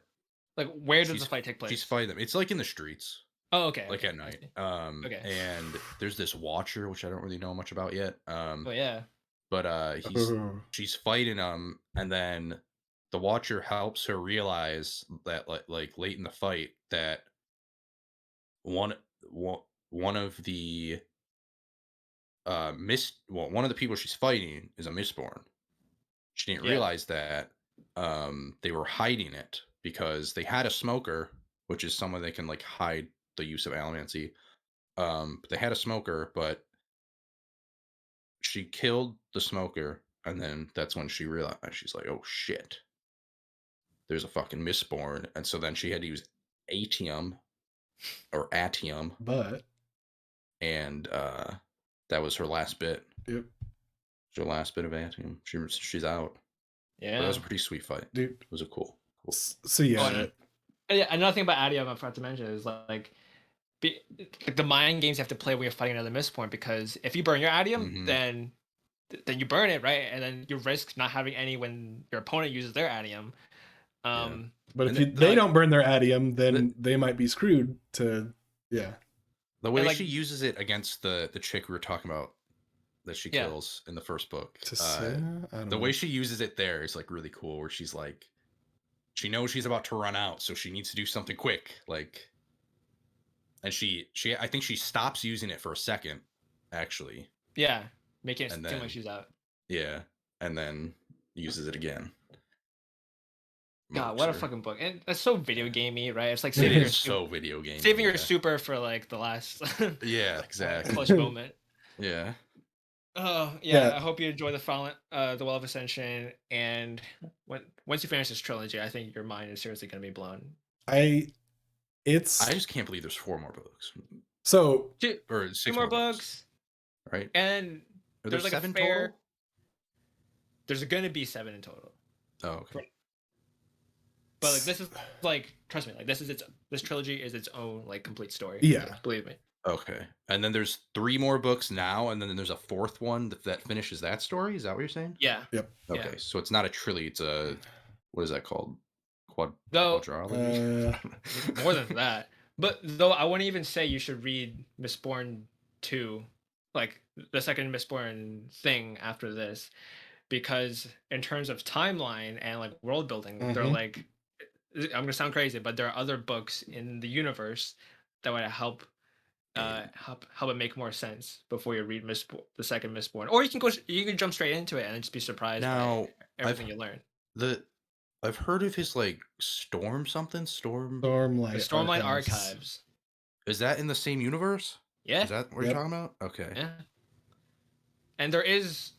Like, where does the she's fight take she's place? fighting them. It's like in the streets, Oh, okay, like okay, at I night. see. Okay. And there's this watcher, which I don't really know much about yet. Oh yeah. But she's fighting him, and then the watcher helps her realize that like late in the fight that one one of the one of the people she's fighting is a Mistborn. She didn't Yeah. realize that they were hiding it because they had a smoker, which is someone that can like hide the use of allomancy. But they had a smoker, but she killed the smoker, and then that's when she realized, she's like, oh shit, there's a fucking Mistborn. And so then she had to use atium or atium, but and that was her last bit. yep, Her last bit of atium. She's out. Yeah. But that was a pretty sweet fight. dude. It was a cool. So yeah, Yeah, another thing about Adium I forgot to mention is like the mind games you have to play when you're fighting another Mistborn, because if you burn your Adium, Mhm. then you burn it, right? And then you risk not having any when your opponent uses their Adium. but And if they don't burn their adium, then they might be screwed. To yeah, The way like, she uses it against the chick we were talking about that she Yeah. kills in the first book. Tessina? I don't The know. way she uses it there is like really cool, where she's like, she knows she's about to run out, so she needs to do something quick. Like, and she I think she stops using it for a second, actually, yeah, making it and seem like then she's out. yeah, and then uses it again. God, Murks what a her. fucking book! And it's so video gamey, right? It's like It saving your is so video game. saving your super for like the last Yeah, exactly. clutch moment. Yeah. Oh yeah, Yeah. I hope you enjoy the Well of Ascension, and once you finish this trilogy, I think your mind is seriously going to be blown. I just can't believe there's 4 more books. So Or 2 6 more more books, right? and Are there there's like 7 a fair. total? There's going to be 7 in total. Oh, okay. But like this is like, trust me, like this trilogy is its own like complete story. Yeah. Like, believe me. Okay. And then there's 3 more books now, and then there's a 4th one that finishes that story. Is that what you're saying? Yeah. Yep. Okay. Yeah. So it's not a trilogy. It's a, what is that called? Though Quadrilogy? more than that. But though I wouldn't even say you should read Mistborn 2, like the second Mistborn thing after this, because in terms of timeline and like world building, they're like, I'm gonna sound crazy, but there are other books in the universe that would help it make more sense before you read the second Mistborn, or you can jump straight into it and just be surprised Now, by everything you learn. I've heard of his like Stormlight The Stormlight Archives. Is that in the same universe? Yeah. Is that what you're talking about? Okay. Yeah. And there is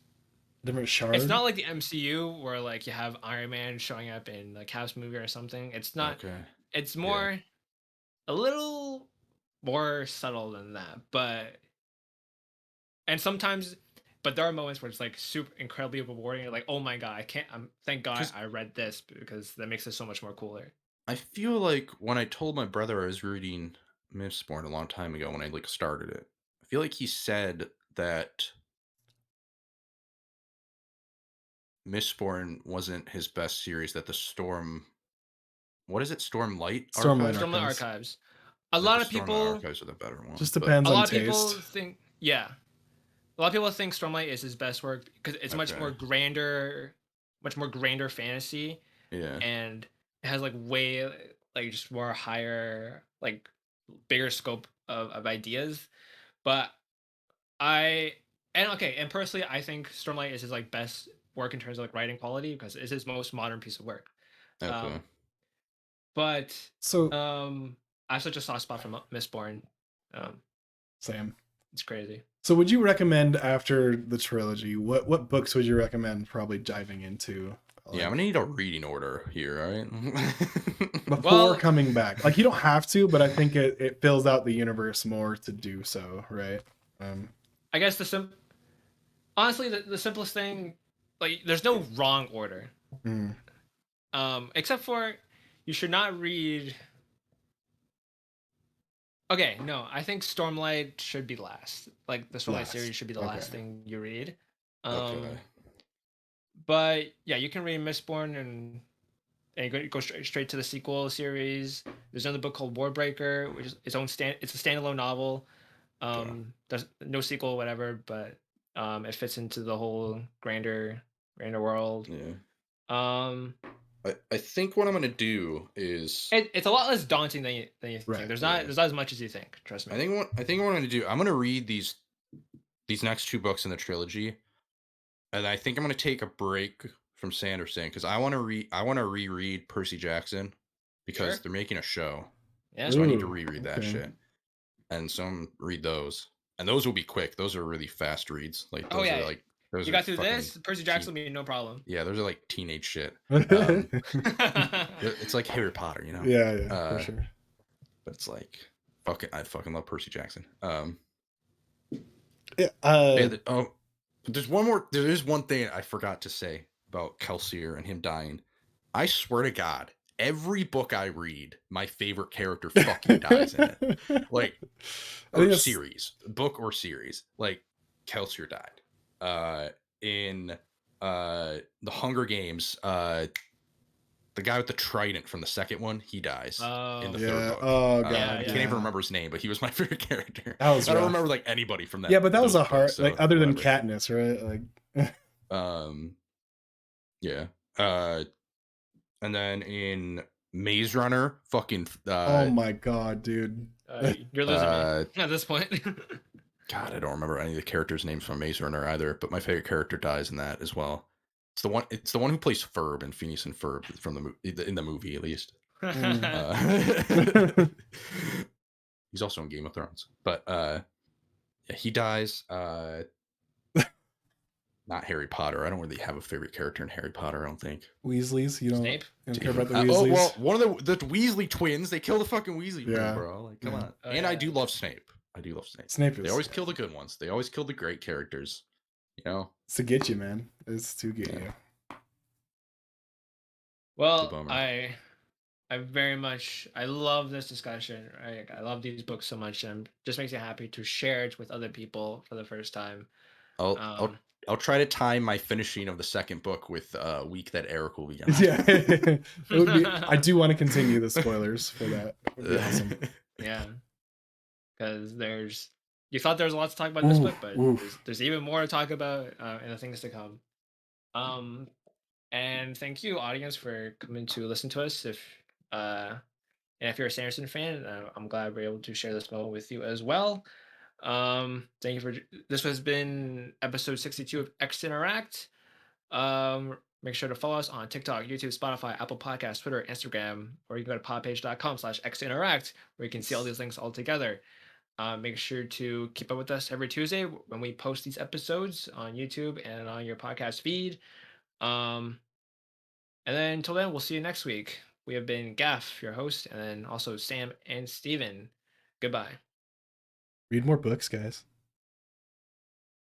different shards. It's not like the MCU where like you have Iron Man showing up in the Caps movie or something. It's not. Okay. It's more a little more subtle than that, but there are moments where it's like super incredibly rewarding. You're like, oh my god, thank God I read this, because that makes it so much more cooler. I feel like when I told my brother I was reading Mistborn a long time ago when I like started it, I feel like he said that Mistborn wasn't his best series, that the what is it? Stormlight Archives. A lot of people Archives are the better one. Just depends a on lot taste. of people think a lot of people think Stormlight is his best work because it's much more grander fantasy. Yeah. And it has like way like just more higher, like bigger scope of ideas. But and personally I think Stormlight is his like best work in terms of like writing quality, because it's his most modern piece of work. Okay. But so I have such a soft spot for Mistborn. Sam. It's crazy. So would you recommend, after the trilogy, what books would you recommend probably diving into? Yeah, I'm gonna need a reading order here, all right? Before coming back. Like, you don't have to, but I think it fills out the universe more to do so, right? I guess honestly the simplest thing, like, there's no wrong order. Except for you should not read. Okay, no, I think Stormlight should be last. Like, the Stormlight series should be the last thing you read. But yeah, you can read Mistborn and go straight to the sequel series. There's another book called Warbreaker, which is it's a standalone novel. There's no sequel, whatever, but it fits into the whole grander world. Yeah. I think what I'm gonna do is it's a lot less daunting than you think. There's not as much as you think. Trust me. I think what I'm gonna do, I'm gonna read these next 2 books in the trilogy, and I think I'm gonna take a break from Sanderson because I want to reread Percy Jackson because they're making a show. Yeah. So I need to reread that shit, and so I'm gonna read those, and those will be quick. Those are really fast reads. Like those are like. You got through this, Percy Jackson will be no problem. Yeah, those are like teenage shit. It's like Harry Potter, you know? Yeah, for sure. But it's like, I fucking love Percy Jackson. There's one thing I forgot to say about Kelsier and him dying. I swear to God, every book I read, my favorite character fucking dies in it. Like, book or series. Like, Kelsier died. In the Hunger Games, the the guy with the trident from the second one, he dies in the third book. Oh god, Yeah, I can't even remember his name, but he was my favorite character. That was I don't rough. remember like anybody from that. Yeah, but that was those a hard, books, so like other than whatever. Katniss, right? Like, Yeah. And then in Maze Runner, fucking oh my god, dude. You're losing me at this point. God, I don't remember any of the characters' names from Maze Runner either, but my favorite character dies in that as well. It's the one who plays Ferb in Phineas and Ferb from in the movie at least. He's also in Game of Thrones. But yeah, he dies. Not Harry Potter. I don't really have a favorite character in Harry Potter, I don't think. Weasleys, you don't, Snape? you don't care about the Weasleys? Oh well, one of the Weasley twins. They kill the fucking Weasley twins, Yeah. bro. Like, come Yeah. on. Oh, And yeah. I do love Snape. I do love Snape. Snape They is, always kill the good ones. They always kill the great characters. You know. it's to get you, man. It's to get Yeah. you. Well, bummer. I very much I love this discussion. I love these books so much, and just makes me happy to share it with other people for the first time. I'll try to time my finishing of the second book with a week that Erick will be on. Yeah. It would be, I do want to continue the spoilers for that. It would be awesome. Yeah, because you thought there was a lot to talk about in this book, but there's even more to talk about in the things to come. And thank you, audience, for coming to listen to us. And if you're a Sanderson fan, I'm glad we're able to share this moment with you as well. Thank you for this has been episode 62 of X Interact. Make sure to follow us on TikTok, YouTube, Spotify, Apple Podcasts, Twitter, Instagram, or you can go to podpage.com/xinteract where you can see all these links all together. Make sure to keep up with us every Tuesday when we post these episodes on YouTube and on your podcast feed. And then until then, we'll see you next week. We have been Gaff, your host, and then also Sam and Steven. Goodbye. Read more books, guys.